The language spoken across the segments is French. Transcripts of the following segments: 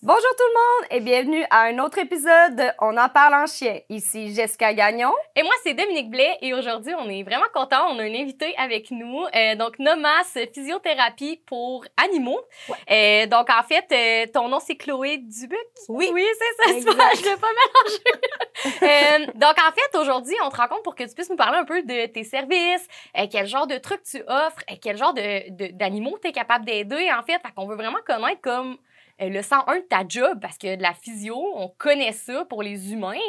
Bonjour tout le monde et bienvenue à un autre épisode de On en parle en chien. Ici Jessica Gagnon. Et moi, c'est Dominique Blais et aujourd'hui, on est vraiment contents. On a un invité avec nous, donc Nomas Physiothérapie pour animaux. Ouais. Donc, en fait, ton nom, c'est Chloé Dubuc? Oui. Oui, c'est ça. Exact. Je l'ai pas mélangé. Donc, en fait, aujourd'hui, on te rencontre pour que tu puisses nous parler un peu de tes services, quel genre de trucs tu offres, quel genre d'animaux tu es capable d'aider, en fait. Fait qu'on veut vraiment connaître comme le 101 de ta job, parce que de la physio, on connaît ça pour les humains,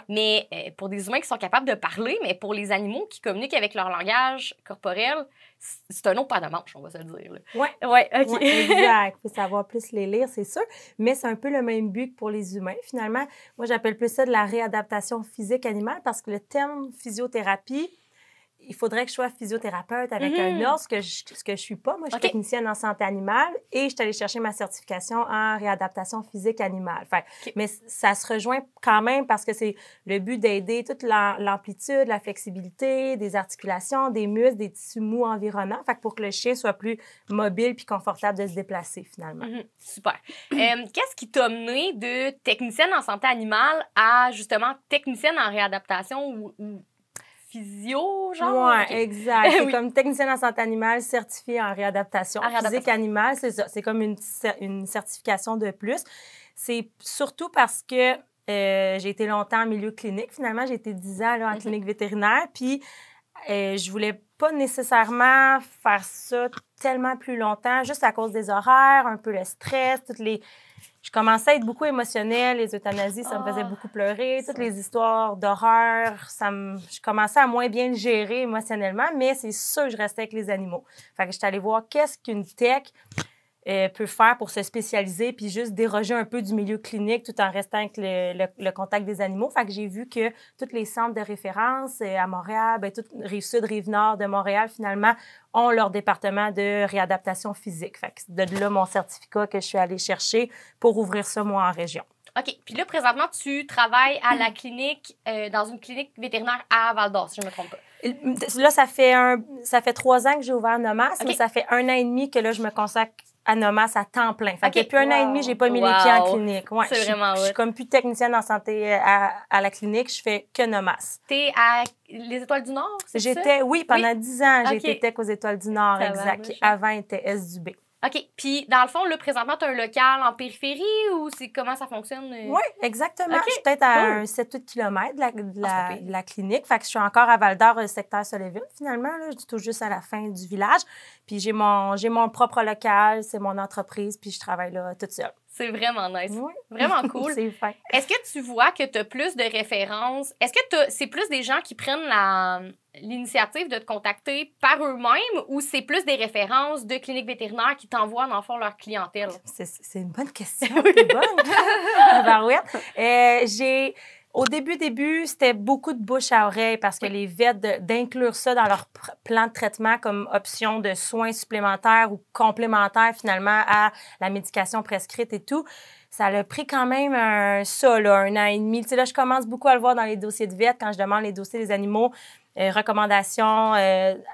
mais pour des humains qui sont capables de parler, mais pour les animaux qui communiquent avec leur langage corporel, c'est un autre paire de manches, on va se le dire. Oui, ouais, OK. Ouais, exact. Il faut savoir plus les lire, c'est sûr, mais c'est un peu le même but que pour les humains. Finalement, moi, j'appelle plus ça de la réadaptation physique animale parce que le terme physiothérapie, il faudrait que je sois physiothérapeute avec un ordre, ce que je suis pas. Moi, je suis technicienne en santé animale et je suis allée chercher ma certification en réadaptation physique animale. Mais ça se rejoint quand même parce que c'est le but d'aider toute l'amplitude, la flexibilité des articulations, des muscles, des tissus mous environnants. Fait que pour que le chien soit plus mobile puis confortable de se déplacer, finalement. Super. Qu'est-ce qui t'a mené de technicienne en santé animale à, justement, technicienne en réadaptation ou physio, genre? Oui, exact. C'est comme technicienne en santé animale certifiée en réadaptation physique animale, c'est ça. C'est comme une certification de plus. C'est surtout parce que j'ai été longtemps en milieu clinique. Finalement, j'ai été 10 ans là, en clinique vétérinaire. Puis, je voulais pas nécessairement faire ça tellement plus longtemps, juste à cause des horaires, un peu le stress, Je commençais à être beaucoup émotionnelle, les euthanasies, ça me faisait beaucoup pleurer, toutes les histoires d'horreur, je commençais à moins bien le gérer émotionnellement, mais c'est sûr que je restais avec les animaux. Fait que j'étais allée voir qu'est-ce qu'une tech peut faire pour se spécialiser puis juste déroger un peu du milieu clinique tout en restant avec le contact des animaux. Fait que j'ai vu que tous les centres de référence à Montréal, toute Rive-Sud, Rive-Nord de Montréal, finalement, ont leur département de réadaptation physique. Fait que c'est de là mon certificat que je suis allée chercher pour ouvrir ça, moi, en région. OK. Puis là, présentement, tu travailles à la clinique, dans une clinique vétérinaire à Val-d'Or, si je ne me trompe pas. Là, ça fait 3 ans que j'ai ouvert Nomas, mais ça fait 1 an et demi que là, je me consacre à Nomas à temps plein. Fait que depuis 1 an et demi, j'ai pas mis les pieds en clinique. Ouais, c'est vraiment je suis comme plus technicienne en santé à la clinique, je fais que Nomas. T'es à les Étoiles du Nord, c'est ça? Oui, pendant 10 ans, j'ai été tech aux Étoiles du Nord, exact. Qui avant était S-du-B. OK. Puis, dans le fond, là, présentement, tu as un local en périphérie ou c'est comment ça fonctionne? Oui, exactement. Je suis peut-être à un 7-8 km de la clinique. Fait que je suis encore à Val-d'Or, secteur Soleilville, finalement. Là. Je suis tout juste à la fin du village. Puis, j'ai mon propre local, c'est mon entreprise, puis je travaille là toute seule. C'est vraiment nice. Oui. Vraiment cool. C'est fin. Est-ce que tu vois que tu as plus de références? Est-ce que c'est plus des gens qui prennent l'initiative de te contacter par eux-mêmes ou c'est plus des références de cliniques vétérinaires qui t'envoient, dans le fond, leur clientèle? C'est une bonne question. C'est bonne. Barouette. Au début, c'était beaucoup de bouche à oreille parce que les vets, d'inclure ça dans leur plan de traitement comme option de soins supplémentaires ou complémentaires finalement à la médication prescrite et tout, ça a pris quand même 1 an et demi. Tu sais, là, je commence beaucoup à le voir dans les dossiers de vet quand je demande les dossiers des animaux. Recommandations,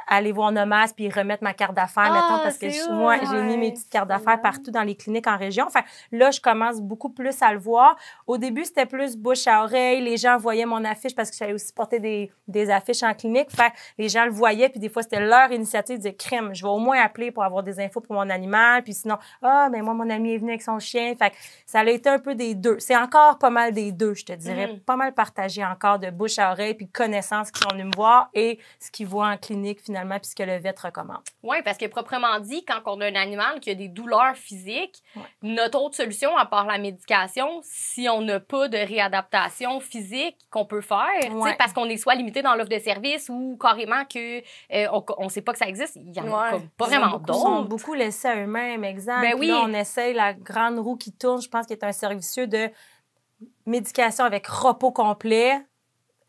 aller voir Nomas puis remettre ma carte d'affaires, mettons, parce que moi, j'ai mis mes petites cartes d'affaires partout dans les cliniques en région. Enfin, là, je commence beaucoup plus à le voir. Au début, c'était plus bouche à oreille. Les gens voyaient mon affiche parce que j'allais aussi porter des affiches en clinique. Fait les gens le voyaient, puis des fois, c'était leur initiative de crème. Je vais au moins appeler pour avoir des infos pour mon animal. Puis sinon, ben moi, mon ami est venu avec son chien. Fait que ça a été un peu des deux. C'est encore pas mal des deux, je te dirais. Pas mal partagé encore de bouche à oreille puis de connaissances qui sont venues me voir et ce qu'ils voient en clinique, finalement, puis ce que le vet recommande. Oui, parce que proprement dit, quand on a un animal qui a des douleurs physiques, notre autre solution, à part la médication, si on n'a pas de réadaptation physique qu'on peut faire, parce qu'on est soit limité dans l'offre de service ou carrément qu'on ne sait pas que ça existe, il y en a pas vraiment d'autres. Ils sont beaucoup laissés à eux-mêmes, exact. Ben oui. Là, on essaye la grande roue qui tourne, je pense, qui est un servicieux de médication avec repos complet.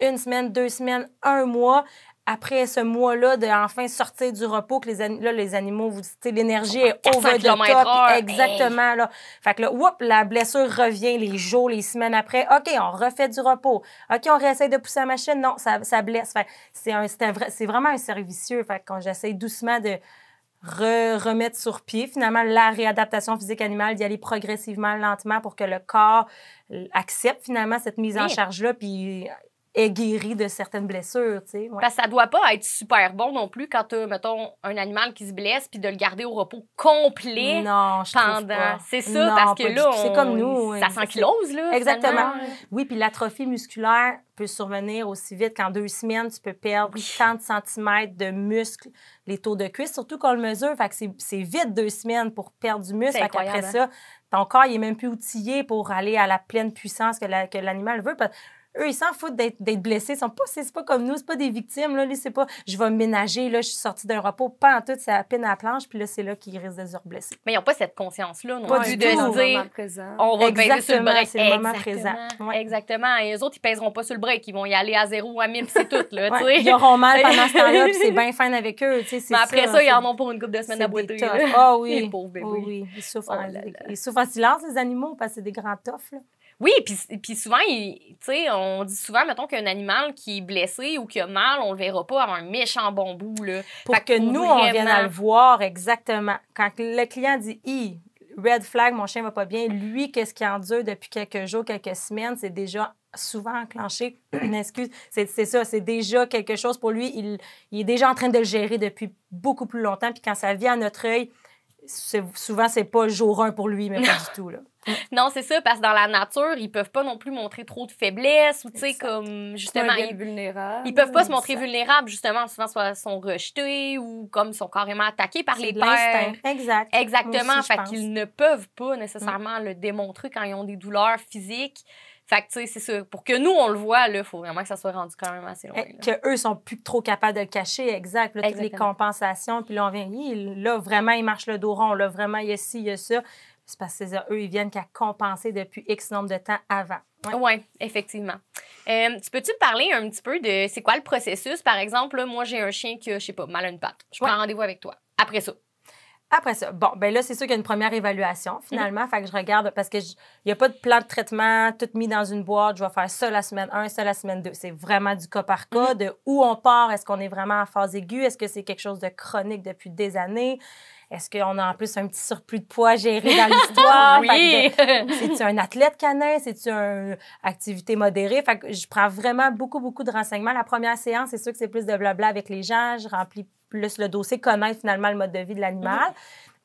1 semaine, 2 semaines, 1 mois. Après ce mois-là, d'enfin sortir du repos, que les animaux, l'énergie est over the top. Exactement. Là. Fait que là, la blessure revient les jours, les semaines après. OK, on refait du repos. OK, on réessaye de pousser la machine. Non, ça blesse. Fait c'est vraiment un servicieux. Fait que quand j'essaie doucement de remettre sur pied. Finalement, la réadaptation physique animale, d'y aller progressivement, lentement pour que le corps accepte finalement cette mise en charge-là, puis est guéri de certaines blessures, tu sais. Ouais. Parce que ça doit pas être super bon non plus quand tu as, mettons, un animal qui se blesse puis de le garder au repos complet non, je trouve pas. C'est ça, non, parce que là, c'est comme nous. Ça s'ankylose, là. Exactement. Finalement. Oui, puis l'atrophie musculaire peut survenir aussi vite qu'en 2 semaines, tu peux perdre tant de centimètres de muscles, les taux de cuisse, surtout qu'on le mesure. Fait que c'est vite 2 semaines pour perdre du muscle. Fait qu'après ça, ton corps, il est même plus outillé pour aller à la pleine puissance que l'animal veut. Eux, ils s'en foutent d'être blessés. C'est pas comme nous, c'est pas des victimes. Là, c'est pas je vais me ménager, là, je suis sortie d'un repos. Pas en tout, c'est à peine à la planche, puis là, c'est là qu'ils risquent de se reblaisser. Mais ils n'ont pas cette conscience-là, non pas plus, du de tout. se dire on va peser sur le break. C'est le moment présent. Ouais. Exactement. Et eux autres, ils pèseront pas sur le break. Ils vont y aller à 0 ou à 1000, c'est tout. Là, ils auront mal pendant ce temps-là, puis c'est bien fin avec eux. Mais après ça, ils en ont pour une couple de semaines à boiter. Ah oui. Les pauvres bébés. Oui. Ils souffrent en silence, les animaux, parce que c'est des grands toughs. Là. Oui, puis souvent, on dit souvent, mettons, qu'un animal qui est blessé ou qui a mal, on le verra pas avoir un méchant bon bout. Là. Pour que nous, on vienne à le voir exactement. Quand le client dit « red flag, mon chien va pas bien », lui, qu'est-ce qu'il endure depuis quelques jours, quelques semaines, c'est déjà souvent enclenché. Excuse, c'est ça, c'est déjà quelque chose pour lui. Il est déjà en train de le gérer depuis beaucoup plus longtemps. Puis quand ça vient à notre œil, souvent, c'est pas jour 1 pour lui, mais pas du tout, là. Non, c'est ça, parce que dans la nature, ils peuvent pas non plus montrer trop de faiblesse ou, tu sais, comme, justement... Ils peuvent pas se montrer vulnérables, justement, souvent, soit sont rejetés ou comme sont carrément attaqués par les pairs. Exact. Exactement, aussi, fait qu'ils ne peuvent pas nécessairement le démontrer quand ils ont des douleurs physiques. Fait que, tu sais, c'est ça. Pour que nous, on le voit, là, il faut vraiment que ça soit rendu quand même assez loin. Qu'eux sont plus trop capables de le cacher, exact. Là, toutes les compensations, puis là, on vient, là, vraiment, il marche le dos rond, là, vraiment, il y a ci, il y a ça. C'est parce que eux, ils viennent qu'à compenser depuis X nombre de temps avant. Oui, effectivement. Tu peux-tu me parler un petit peu de c'est quoi le processus? Par exemple, là, moi, j'ai un chien qui a, je sais pas, mal à une patte. Je prends rendez-vous avec toi. Après ça. Après ça, bon, ben là, c'est sûr qu'il y a une première évaluation, finalement. Fait que je regarde, parce qu'il n'y a pas de plan de traitement tout mis dans une boîte. Je vais faire ça la semaine 1, ça la semaine 2. C'est vraiment du cas par cas, de où on part. Est-ce qu'on est vraiment en phase aiguë? Est-ce que c'est quelque chose de chronique depuis des années? Est-ce qu'on a en plus un petit surplus de poids géré dans l'histoire? Oui! C'est-tu un athlète canin? C'est-tu une activité modérée? Fait que je prends vraiment beaucoup, beaucoup de renseignements. La première séance, c'est sûr que c'est plus de blabla avec les gens. Je remplis plus le dossier, connaître finalement le mode de vie de l'animal.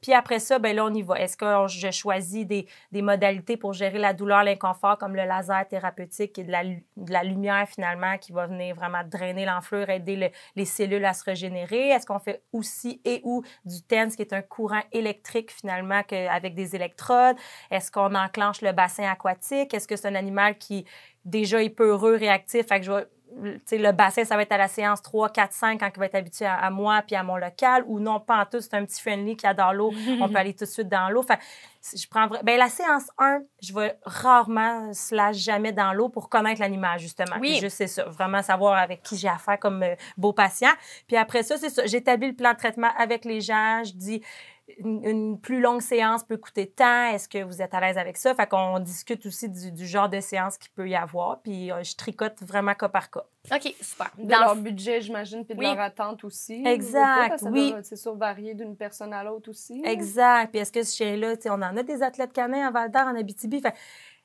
Puis après ça, ben là, on y va. Est-ce que je choisis des modalités pour gérer la douleur, l'inconfort, comme le laser thérapeutique et de la lumière, finalement, qui va venir vraiment drainer l'enflure, aider les cellules à se régénérer? Est-ce qu'on fait aussi ou du TENS, qui est un courant électrique, finalement, avec des électrodes? Est-ce qu'on enclenche le bassin aquatique? Est-ce que c'est un animal qui, déjà, est peureux, réactif? Fait que le bassin, ça va être à la séance 3, 4, 5 quand il va être habitué à moi puis à mon local, ou non, pas en tout, c'est un petit friendly qui adore l'eau, on peut aller tout de suite dans l'eau. Fait je prends la séance 1, je vais rarement / jamais dans l'eau pour connaître l'animal, justement. Oui. Puis juste, c'est ça, vraiment savoir avec qui j'ai affaire comme beau patient. Puis après ça, c'est ça, j'établis le plan de traitement avec les gens, je dis une plus longue séance peut coûter tant. Est-ce que vous êtes à l'aise avec ça? Fait qu'on discute aussi du genre de séance qu'il peut y avoir. Puis je tricote vraiment cas par cas. OK, super. De leur budget, j'imagine, puis de leur attente aussi. Exact, ça doit, c'est sûr, varier d'une personne à l'autre aussi. Exact. Puis est-ce que ce chien-là, on en a des athlètes canins à Val-d'Or, en Abitibi. Fait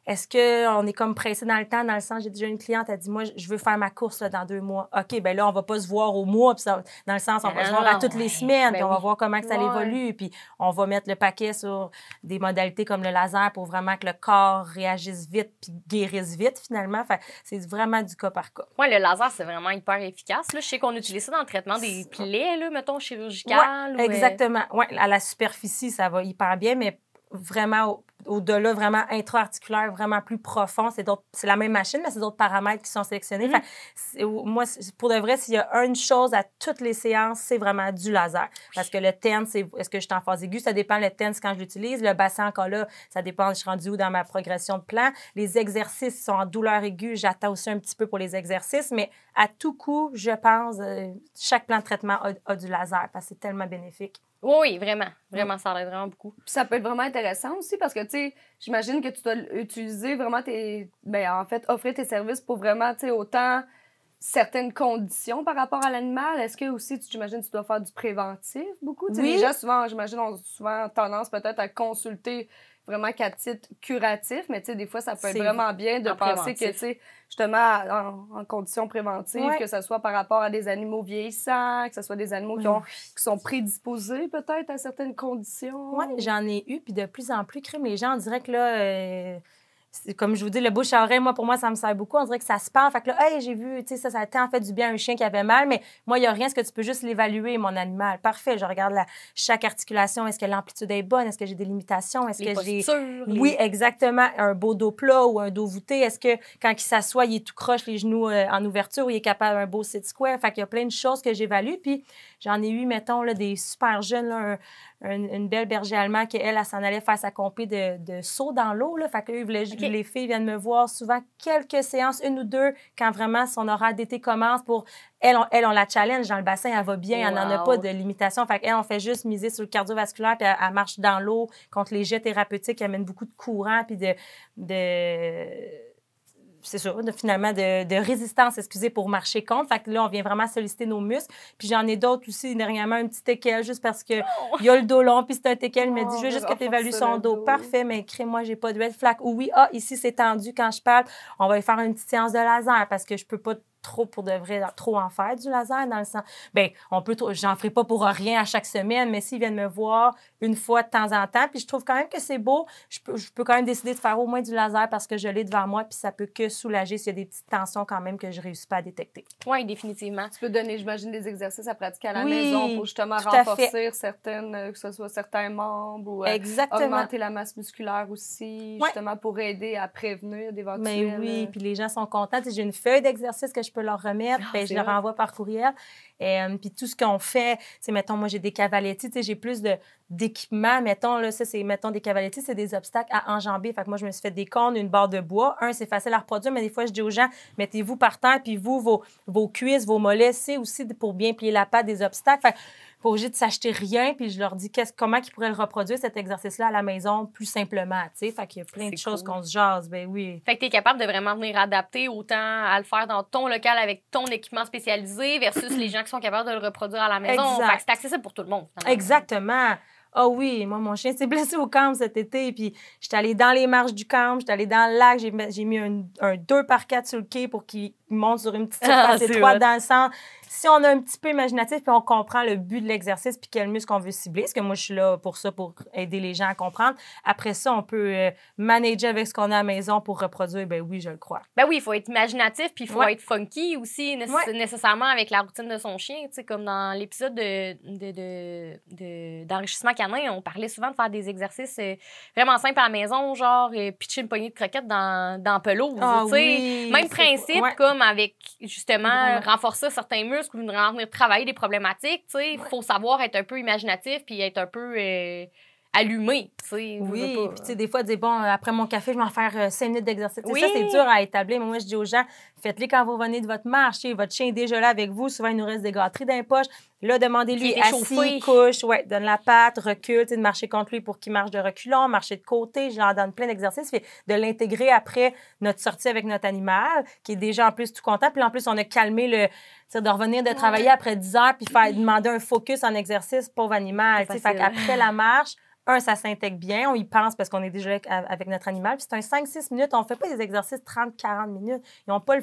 est-ce qu'on est comme pressé dans le temps, dans le sens, j'ai déjà une cliente, elle dit, moi, je veux faire ma course là, dans 2 mois. OK, ben là, on va pas se voir au mois, puis dans le sens, on va se voir à toutes les semaines, puis on va voir comment que ça évolue, puis on va mettre le paquet sur des modalités comme le laser pour vraiment que le corps réagisse vite puis guérisse vite, finalement. Fait c'est vraiment du cas par cas. Oui, le laser, c'est vraiment hyper efficace. Là, je sais qu'on utilise ça dans le traitement des plaies, là, mettons, chirurgicales. Ouais, exactement. Oui, à la superficie, ça va hyper bien, mais vraiment au-delà, vraiment intra-articulaire, vraiment plus profond. C'est la même machine, mais c'est d'autres paramètres qui sont sélectionnés. Moi, pour de vrai, s'il y a une chose à toutes les séances, c'est vraiment du laser. Parce que le TENS, est-ce que je suis en phase aiguë? Ça dépend le TENS quand je l'utilise. Le bassin, encore là, ça dépend, je suis rendue où dans ma progression de plan. Les exercices sont en douleur aiguë. J'attends aussi un petit peu pour les exercices, mais à tout coup, je pense, chaque plan de traitement a du laser parce que c'est tellement bénéfique. Oui, vraiment. Vraiment, ça aide vraiment beaucoup. Puis ça peut être vraiment intéressant aussi parce que, tu sais, j'imagine que tu dois utiliser vraiment en fait, offrir tes services pour vraiment, tu sais, autant certaines conditions par rapport à l'animal? Est-ce que aussi, j'imagine, tu dois faire du préventif beaucoup? Tu sais, Oui. les gens, souvent, j'imagine, ont souvent tendance peut-être à consulter vraiment qu'à titre curatif, mais tu sais, des fois, ça peut être C'est vraiment bien de en penser que, préventif. tu sais, justement, en conditions préventives, Ouais. que ce soit par rapport à des animaux vieillissants, que ce soit des animaux qui sont prédisposés peut-être à certaines conditions. Oui, j'en ai eu, puis de plus en plus, crime, les gens, on dirait que là, comme je vous dis, le bouche à oreille, moi, pour moi, ça me sert beaucoup. On dirait que ça se parle. Fait que là, hey, j'ai vu, tu sais, ça a tant fait du bien à un chien qui avait mal, mais moi, il n'y a rien. Est-ce que tu peux juste l'évaluer, mon animal? Parfait. Je regarde chaque articulation. Est-ce que l'amplitude est bonne? Est-ce que j'ai des limitations? Est-ce Les que j'ai. postures, Oui, exactement. Un beau dos plat ou un dos voûté. Est-ce que quand il s'assoit, il est tout croche, les genoux en ouverture, ou il est capable d'un beau sit square? Fait qu'il y a plein de choses que j'évalue. Puis j'en ai eu, mettons, là, des super jeunes, là, une belle berger allemande qui, elle s'en allait faire sa compé de saut dans l'eau. Là. Fait que les filles viennent me voir souvent quelques séances, une ou deux, quand vraiment son horaire d'été commence pour... Elle, on la challenge dans le bassin, elle va bien, elle n'en a pas de limitation. Fait qu'elle, on fait juste miser sur le cardiovasculaire, puis elle marche dans l'eau contre les jets thérapeutiques, elle amène beaucoup de courant, puis c'est ça, finalement, de résistance, excusez, pour marcher contre. Fait que là, on vient vraiment solliciter nos muscles. Puis j'en ai d'autres aussi, dernièrement, un petit teckel, juste parce que il y a le dos long, puis c'est un teckel. Il me dit, je veux juste que tu évalues son dos. Parfait, mais crée-moi, j'ai pas de red flag. Ou oui, ici, c'est tendu quand je parle. On va y faire une petite séance de laser parce que je peux pas trop pour de vrai, trop en faire du laser dans le sens. Bien, j'en ferai pas pour rien à chaque semaine, mais s'ils viennent me voir une fois de temps en temps, puis je trouve quand même que c'est beau, je peux quand même décider de faire au moins du laser parce que je l'ai devant moi, puis ça peut que soulager s'il y a des petites tensions quand même que je réussis pas à détecter. Oui, définitivement. Tu peux donner, j'imagine, des exercices à pratiquer à la Oui, maison pour justement tout à renforcer fait. certaines, que ce soit certains membres ou Exactement. augmenter la masse musculaire aussi, justement pour aider à prévenir d'éventuels... Mais oui, puis les gens sont contents. Tu sais, j'ai une feuille d'exercice que je peux leur remettre, puis je leur envoie par courriel. Puis tout ce qu'on fait, c'est mettons, moi, j'ai des cavaletti, tu sais, j'ai plus d'équipement. Mettons, là, ça, c'est, mettons, des cavaletti, c'est des obstacles à enjamber. Fait que moi, je me suis fait des cornes, une barre de bois. C'est facile à reproduire, mais des fois, je dis aux gens, mettez-vous par terre, puis vous, vos cuisses, vos mollets, c'est aussi pour bien plier la patte des obstacles. Fait que pas obligé de s'acheter rien, puis je leur dis comment ils pourraient le reproduire, cet exercice-là, à la maison, plus simplement, tu sais. Fait qu'il y a plein de choses qu'on se jase, ben oui. Fait que t'es capable de vraiment venir adapter autant à le faire dans ton local avec ton équipement spécialisé versus les gens qui sont capables de le reproduire à la maison. Exact. Fait que c'est accessible pour tout le monde. Exactement. Ah oui, moi, mon chien s'est blessé au camp cet été, puis j'étais allée dans les marches du camp, j'étais allée dans le lac, j'ai mis un 2x4 sur le quai pour qu'il monte sur une petite surface étroite dans le centre. Si on a un petit peu imaginatif, puis on comprend le but de l'exercice, puis quel muscle on veut cibler, parce que moi, je suis là pour ça, pour aider les gens à comprendre. Après ça, on peut manager avec ce qu'on a à la maison pour reproduire. Ben oui, je le crois. Ben oui, il faut être imaginatif, puis il faut être funky aussi, nécessairement avec la routine de son chien. Tu sais, comme dans l'épisode d'enrichissement canin, on parlait souvent de faire des exercices vraiment simples à la maison, genre pitcher une poignée de croquettes dans pelouse. Tu sais, même principe, comme avec, justement, renforcer certains muscles ou vraiment venir travailler des problématiques, tu sais, il faut savoir être un peu imaginatif puis être un peu allumé, tu sais. Oui, puis tu sais, des fois, dire, bon, après mon café, je vais en faire 5 minutes d'exercice. Oui. Ça, c'est dur à établir, mais moi, je dis aux gens, faites-les quand vous venez de votre marche, votre chien est déjà là avec vous, souvent, il nous reste des gâteries dans les poches. Là, demandez-lui assis, couche, donne la patte, recule, de marcher contre lui pour qu'il marche de reculons, marcher de côté. Je leur donne plein d'exercices, puis de l'intégrer après notre sortie avec notre animal, qui est déjà en plus tout content. Puis en plus, on a calmé de revenir de travailler après 10 heures, puis demander un focus en exercice, pauvre animal. Fait qu'après la marche, ça s'intègre bien, on y pense parce qu'on est déjà avec notre animal. Puis c'est un 5-6 minutes, on ne fait pas des exercices 30-40 minutes. Ils n'ont pas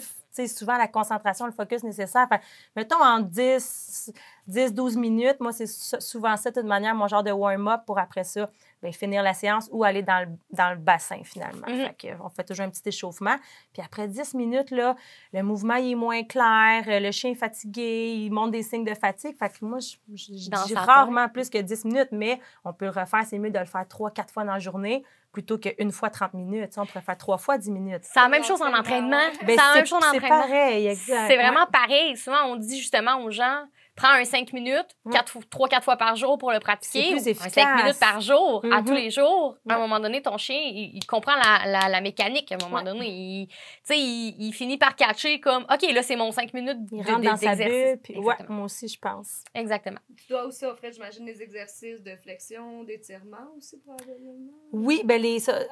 souvent la concentration, le focus nécessaire. Fait, mettons en 10-12 minutes, moi, c'est souvent ça, de toute manière, mon genre de warm-up pour après ça, finir la séance ou aller dans le bassin, finalement. Fait que, on fait toujours un petit échauffement. Puis après 10 minutes, là, le mouvement il est moins clair, le chien est fatigué, il montre des signes de fatigue. Fait que moi, je dis rarement plus que 10 minutes, mais on peut le refaire. C'est mieux de le faire 3-4 fois dans la journée plutôt qu'une fois 30 minutes. On pourrait faire 3 fois 10 minutes. C'est la même chose en entraînement. C'est la même chose en entraînement. C'est pareil, exact. C'est vraiment pareil. Souvent, on dit justement aux gens, prends un 5 minutes, 3-4 fois par jour pour le pratiquer. C'est plus efficace. Un 5 minutes par jour, à tous les jours. À un moment donné, ton chien, il comprend la mécanique. À un moment donné, il finit par catcher comme, OK, là, c'est mon 5 minutes il rentre dans sa bulle. Puis, moi aussi, je pense. Exactement. Tu dois aussi offrir, j'imagine, des exercices de flexion, d'étirement aussi, probablement. Oui, ben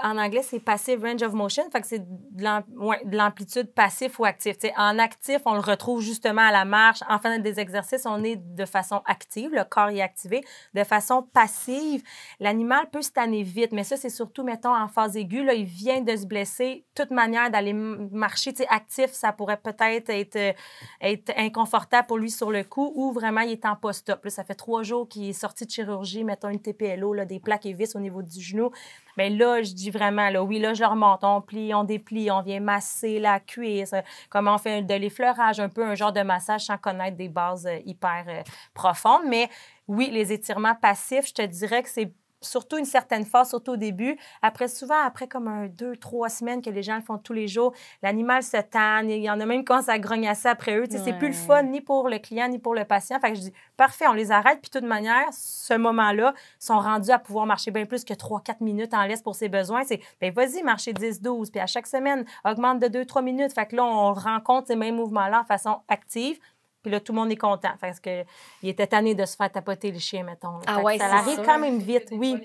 en anglais, c'est passive range of motion. Fait que c'est de l'amplitude passif ou actif. T'sais, en actif, on le retrouve justement à la marche. En faisant des exercices, on est de façon active, le corps est activé. De façon passive, l'animal peut se tanner vite, mais ça, c'est surtout, mettons, en phase aiguë, là, il vient de se blesser. De toute manière, d'aller marcher actif, ça pourrait peut-être être inconfortable pour lui sur le coup ou vraiment, il est en post-op. Là, ça fait 3 jours qu'il est sorti de chirurgie, mettons une TPLO, là, des plaques et vis au niveau du genou. Bien là, je dis vraiment, là, oui, là, je le remonte, on plie, on déplie, on vient masser la cuisse, comment on fait de l'effleurage, un peu un genre de massage sans connaître des bases hyper profondes. Mais oui, les étirements passifs, je te dirais que c'est surtout une certaine phase, surtout au début. Souvent, après comme 2-3 semaines que les gens le font tous les jours, l'animal se tanne. Il y en a même qui commencent à grognasser après eux. C'est plus le fun ni pour le client ni pour le patient. Fait que je dis, parfait, on les arrête. Puis de toute manière, ce moment-là, sont rendus à pouvoir marcher bien plus que 3-4 minutes en laisse pour ses besoins. C'est, bien, vas-y, marcher 10-12. Puis à chaque semaine, augmente de 2-3 minutes. Fait que là, on rencontre ces mêmes mouvements-là en façon active. Puis là, tout le monde est content parce qu'il était tanné de se faire tapoter le chien, mettons. Ah ouais, ça arrive quand même vite, oui.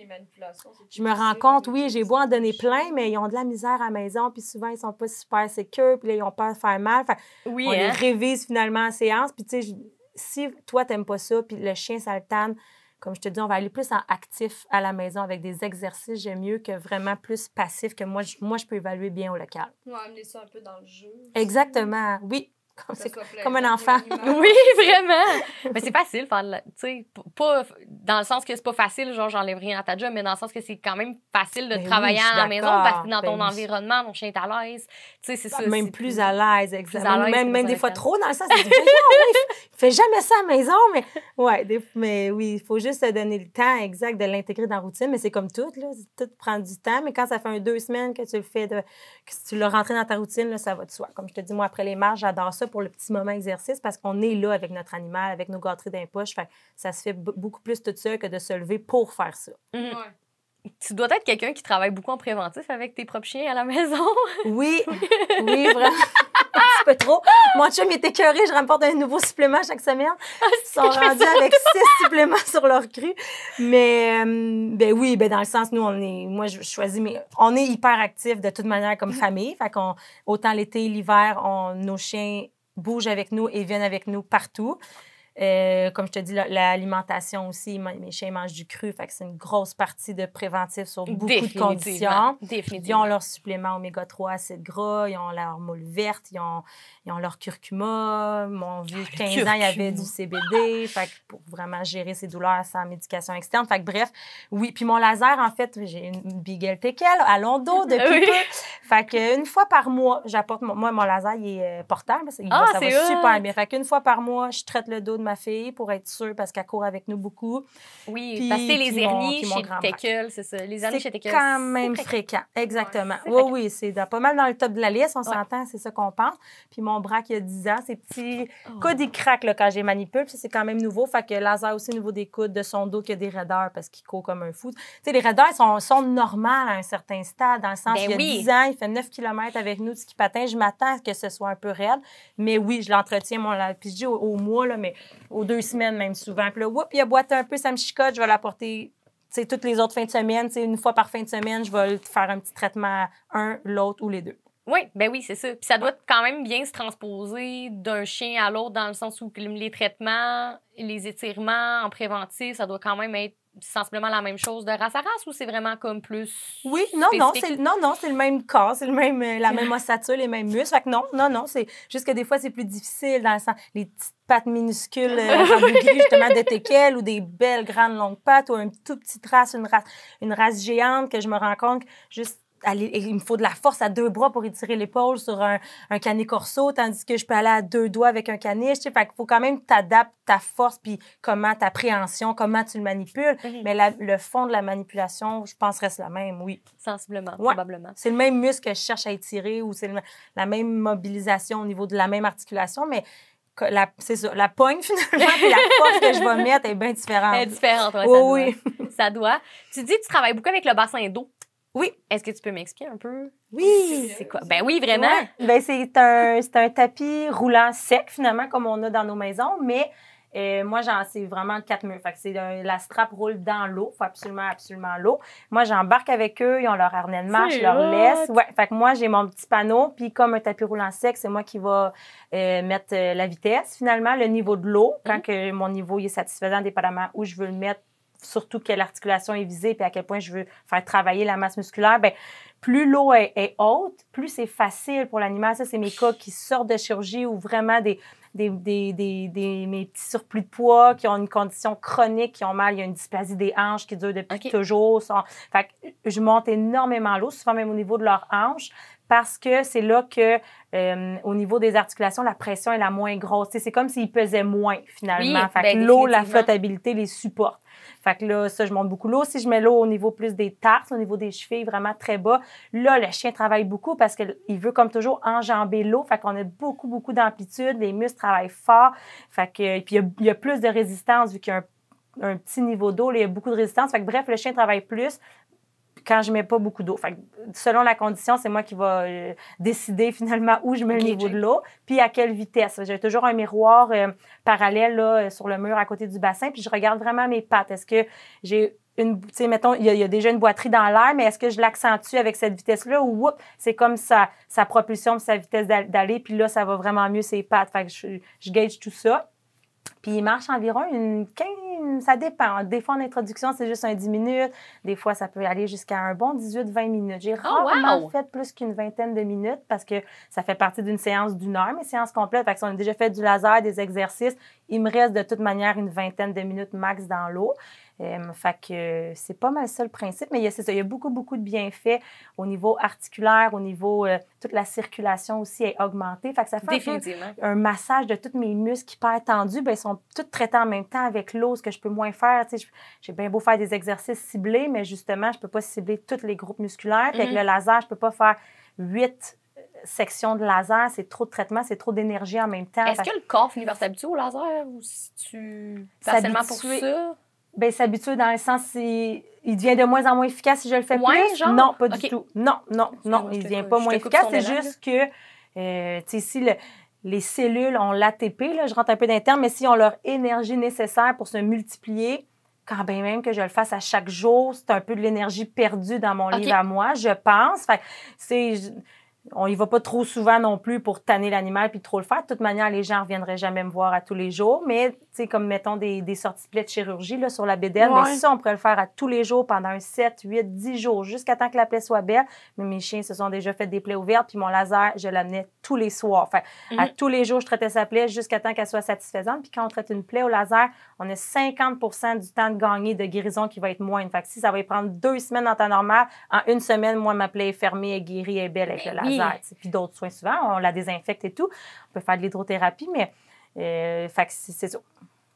Je me rends compte, oui, j'ai beau en donner plein, mais ils ont de la misère à la maison, puis souvent, ils sont pas super sécures, puis là, ils ont peur de faire mal. Fait, on les révise finalement en séance. Puis tu sais, si toi, t'aimes pas ça, puis le chien, ça le tanne, comme je te dis, on va aller plus en actif à la maison avec des exercices, j'aime mieux que vraiment plus passif, que moi, je peux évaluer bien au local. On va amener ça un peu dans le jeu. Exactement, oui. Comme un enfant. Oui, vraiment. Mais c'est facile, tu sais, pas dans le sens que c'est pas facile, genre j'enlève rien à ta job, mais dans le sens que c'est quand même facile de travailler à la maison parce que dans ton environnement, ton chien est à l'aise. Tu sais, c'est ça. Même plus à l'aise, exactement. Même des fois trop dans le sens, il fait jamais ça à la maison, mais mais oui, il faut juste se donner le temps exact de l'intégrer dans la routine, mais c'est comme tout, là, tout prend du temps, mais quand ça fait 2 semaines que tu le fais, que tu l'as rentré dans ta routine, là, ça va de soi. Comme je te dis, moi, après les marches, j'adore ça pour le petit moment exercice parce qu'on est là avec notre animal, avec nos gâteries d'un poche. Fait, ça se fait beaucoup plus tout seul que de se lever pour faire ça. Tu dois être quelqu'un qui travaille beaucoup en préventif avec tes propres chiens à la maison. Oui, vraiment. Un petit peu trop. Mon chum il est écœuré, je rapporte un nouveau supplément chaque semaine. Ils sont rendus avec 6 suppléments sur leur crue. Mais oui, dans le sens, nous, moi, je choisis, mais on est hyper actifs de toute manière comme famille. Fait qu'on, autant l'été, l'hiver, nos chiens bougent avec nous et viennent avec nous partout. Comme je te dis, l'alimentation aussi, mes chiens mangent du cru, fait que c'est une grosse partie de préventif sur beaucoup de conditions. Ils ont leur supplément oméga 3 acides gras, ils ont leur moule verte, ils ont leur curcuma. Mon vieux 15 ans, il avait du CBD, fait que pour vraiment gérer ses douleurs sans médication externe. Fait que bref, oui. Puis mon laser, en fait, j'ai une Beagle Teckel à Londo depuis peu. Fait qu'une fois par mois, j'apporte mon laser, il est portable, ça va super bien. Fait qu'une fois par mois, je traite le dos de ma fille pour être sûre parce qu'elle court avec nous beaucoup. Oui, puis, parce que les hernies chez Teckel, c'est ça. Les hernies chez Teckel, c'est quand même fréquent. Exactement. Oui, c'est pas mal dans le top de la liste. On s'entend, c'est ça qu'on pense. Puis mon bras qui a 10 ans, ces petits coudes, ils craquent là, quand j'ai manipule. Puis c'est quand même nouveau. Fait que laser aussi au niveau des coudes, de son dos, qui a des raideurs parce qu'il court comme un fou. Tu sais, les raideurs sont normales à un certain stade, dans le sens qu'il y a 10 ans, il fait 9 km avec nous de ski patin. Je m'attends à ce que ce soit un peu raide. Mais oui, je l'entretiens, puis je dis au mois, là, mais aux 2 semaines même souvent. Puis là, il a boité un peu, ça me chicote, je vais l'apporter toutes les autres fins de semaine. Une fois par fin de semaine, je vais faire un petit traitement, l'autre ou les 2. Oui, oui, c'est ça. Puis ça doit quand même bien se transposer d'un chien à l'autre dans le sens où les traitements, les étirements en préventif, ça doit quand même être sensiblement la même chose de race à race ou c'est vraiment comme plus Oui, non, c'est le même corps, c'est la même ossature, les mêmes muscles. Fait que non, c'est juste que des fois, c'est plus difficile dans le sens, les petites pattes minuscules rabougries, justement, de Teckel ou des belles grandes longues pattes ou une toute petite race, une race géante que je me rends compte juste il me faut de la force à 2 bras pour étirer l'épaule sur un canet corso, tandis que je peux aller à 2 doigts avec un caniche. Fait qu'il faut quand même t'adapter ta force, puis comment ta préhension, comment tu le manipules. Mais le fond de la manipulation, je pense, reste la même, oui. Sensiblement, probablement. C'est le même muscle que je cherche à étirer ou c'est la même mobilisation au niveau de la même articulation, mais c'est ça, la pogne finalement, puis la force que je vais mettre est bien différente. Elle est différente, ouais, Oh, oui. Ça doit. Tu dis que tu travailles beaucoup avec le bassin d'eau. Oui. Est-ce que tu peux m'expliquer un peu? Oui. C'est quoi? Ben oui, vraiment. Ouais. Ben, c'est un tapis roulant sec, finalement, comme on a dans nos maisons, mais moi, c'est vraiment 4 murs. Fait que la strap roule dans l'eau. Il faut absolument l'eau. Moi, j'embarque avec eux. Ils ont leur harnais de marche, je leur laisse. Ouais. Fait que moi, j'ai mon petit panneau. Puis, comme un tapis roulant sec, c'est moi qui va mettre la vitesse, finalement, le niveau de l'eau. Quand que mon niveau est satisfaisant, dépendamment où je veux le mettre, surtout quelle articulation est visée puis à quel point je veux faire travailler la masse musculaire, ben plus l'eau est haute, plus c'est facile pour l'animal. Ça, c'est mes cas qui sortent de chirurgie ou vraiment mes petits surplus de poids qui ont une condition chronique, qui ont mal. Il y a une dysplasie des hanches qui dure depuis toujours. Fait que je monte énormément l'eau, souvent même au niveau de leurs hanches, parce que c'est là que, au niveau des articulations, la pression est la moins grosse. T'sais, c'est comme s'ils pesaient moins, finalement. Oui, fait que l'eau, la flottabilité les supporte. Fait que là, ça, je monte beaucoup l'eau. Si je mets l'eau au niveau plus des tarses, au niveau des chevilles, vraiment très bas, là, le chien travaille beaucoup parce qu'il veut, comme toujours, enjamber l'eau. Fait qu'on a beaucoup d'amplitude. Les muscles travaillent fort. Fait que, puis il y a plus de résistance vu qu'il y a un petit niveau d'eau. Là, il y a beaucoup de résistance. Fait que bref, le chien travaille plus quand je mets pas beaucoup d'eau. Fait que, selon la condition, c'est moi qui va décider finalement où je mets le niveau de l'eau, puis à quelle vitesse. J'ai toujours un miroir parallèle là, sur le mur à côté du bassin, puis je regarde vraiment mes pattes. Est-ce que j'ai tu sais, mettons, il y a déjà une boiterie dans l'air, mais est-ce que je l'accentue avec cette vitesse-là ou c'est comme sa propulsion, sa vitesse d'aller, puis là, ça va vraiment mieux ses pattes. Fait que je gauge tout ça. Puis il marche environ une 15, ça dépend. Des fois, en introduction, c'est juste un 10 minutes. Des fois, ça peut aller jusqu'à un bon 18-20 minutes. J'ai rarement fait plus qu'une vingtaine de minutes parce que ça fait partie d'une séance d'1 heure, mes séances complètes. Fait que si on a déjà fait du laser, des exercices, il me reste de toute manière une vingtaine de minutes max dans l'eau. Fait que c'est pas mal ça le principe, mais il y a beaucoup de bienfaits au niveau articulaire, au niveau toute la circulation aussi est augmentée. Fait que ça fait un massage de tous mes muscles hyper tendus, ben ils sont tous traités en même temps avec l'eau, ce que je peux moins faire. Tu sais, j'ai bien beau faire des exercices ciblés, mais justement, je peux pas cibler tous les groupes musculaires. Puis avec le laser, je peux pas faire 8 sections de laser, c'est trop de traitement, c'est trop d'énergie en même temps. Est-ce que le corps finit par s'habituer au laser ou si tu seulement pour ça? Bien, s'habituer dans le sens, il devient de moins en moins efficace si je le fais plus. Genre? Non, pas du tout. Non, il devient pas moins efficace. C'est juste que, tu sais, si les cellules ont l'ATP, là, je rentre un peu d'interne, mais si ont leur énergie nécessaire pour se multiplier, quand bien même que je le fasse à chaque jour, c'est un peu de l'énergie perdue dans mon livre à moi, je pense. Fait que on y va pas trop souvent non plus pour tanner l'animal puis trop le faire. De toute manière, les gens ne reviendraient jamais me voir à tous les jours. Mais, tu sais, comme mettons des sorties de chirurgie là, sur la bédaine, mais ça, on pourrait le faire à tous les jours pendant un 7, 8, 10 jours, jusqu'à temps que la plaie soit belle. Mais mes chiens se sont déjà fait des plaies ouvertes, puis mon laser, je l'amenais tous les soirs. Fait, à tous les jours, je traitais sa plaie jusqu'à temps qu'elle soit satisfaisante. Puis quand on traite une plaie au laser, on a 50% du temps de gagner de guérison qui va être moindre. Fait que si ça va y prendre 2 semaines en temps normal, en 1 semaine, moi, ma plaie est fermée, elle est guérie, elle est belle avec le laser. Puis d'autres soins souvent, on la désinfecte et tout. On peut faire de l'hydrothérapie, mais fait que c'est ça.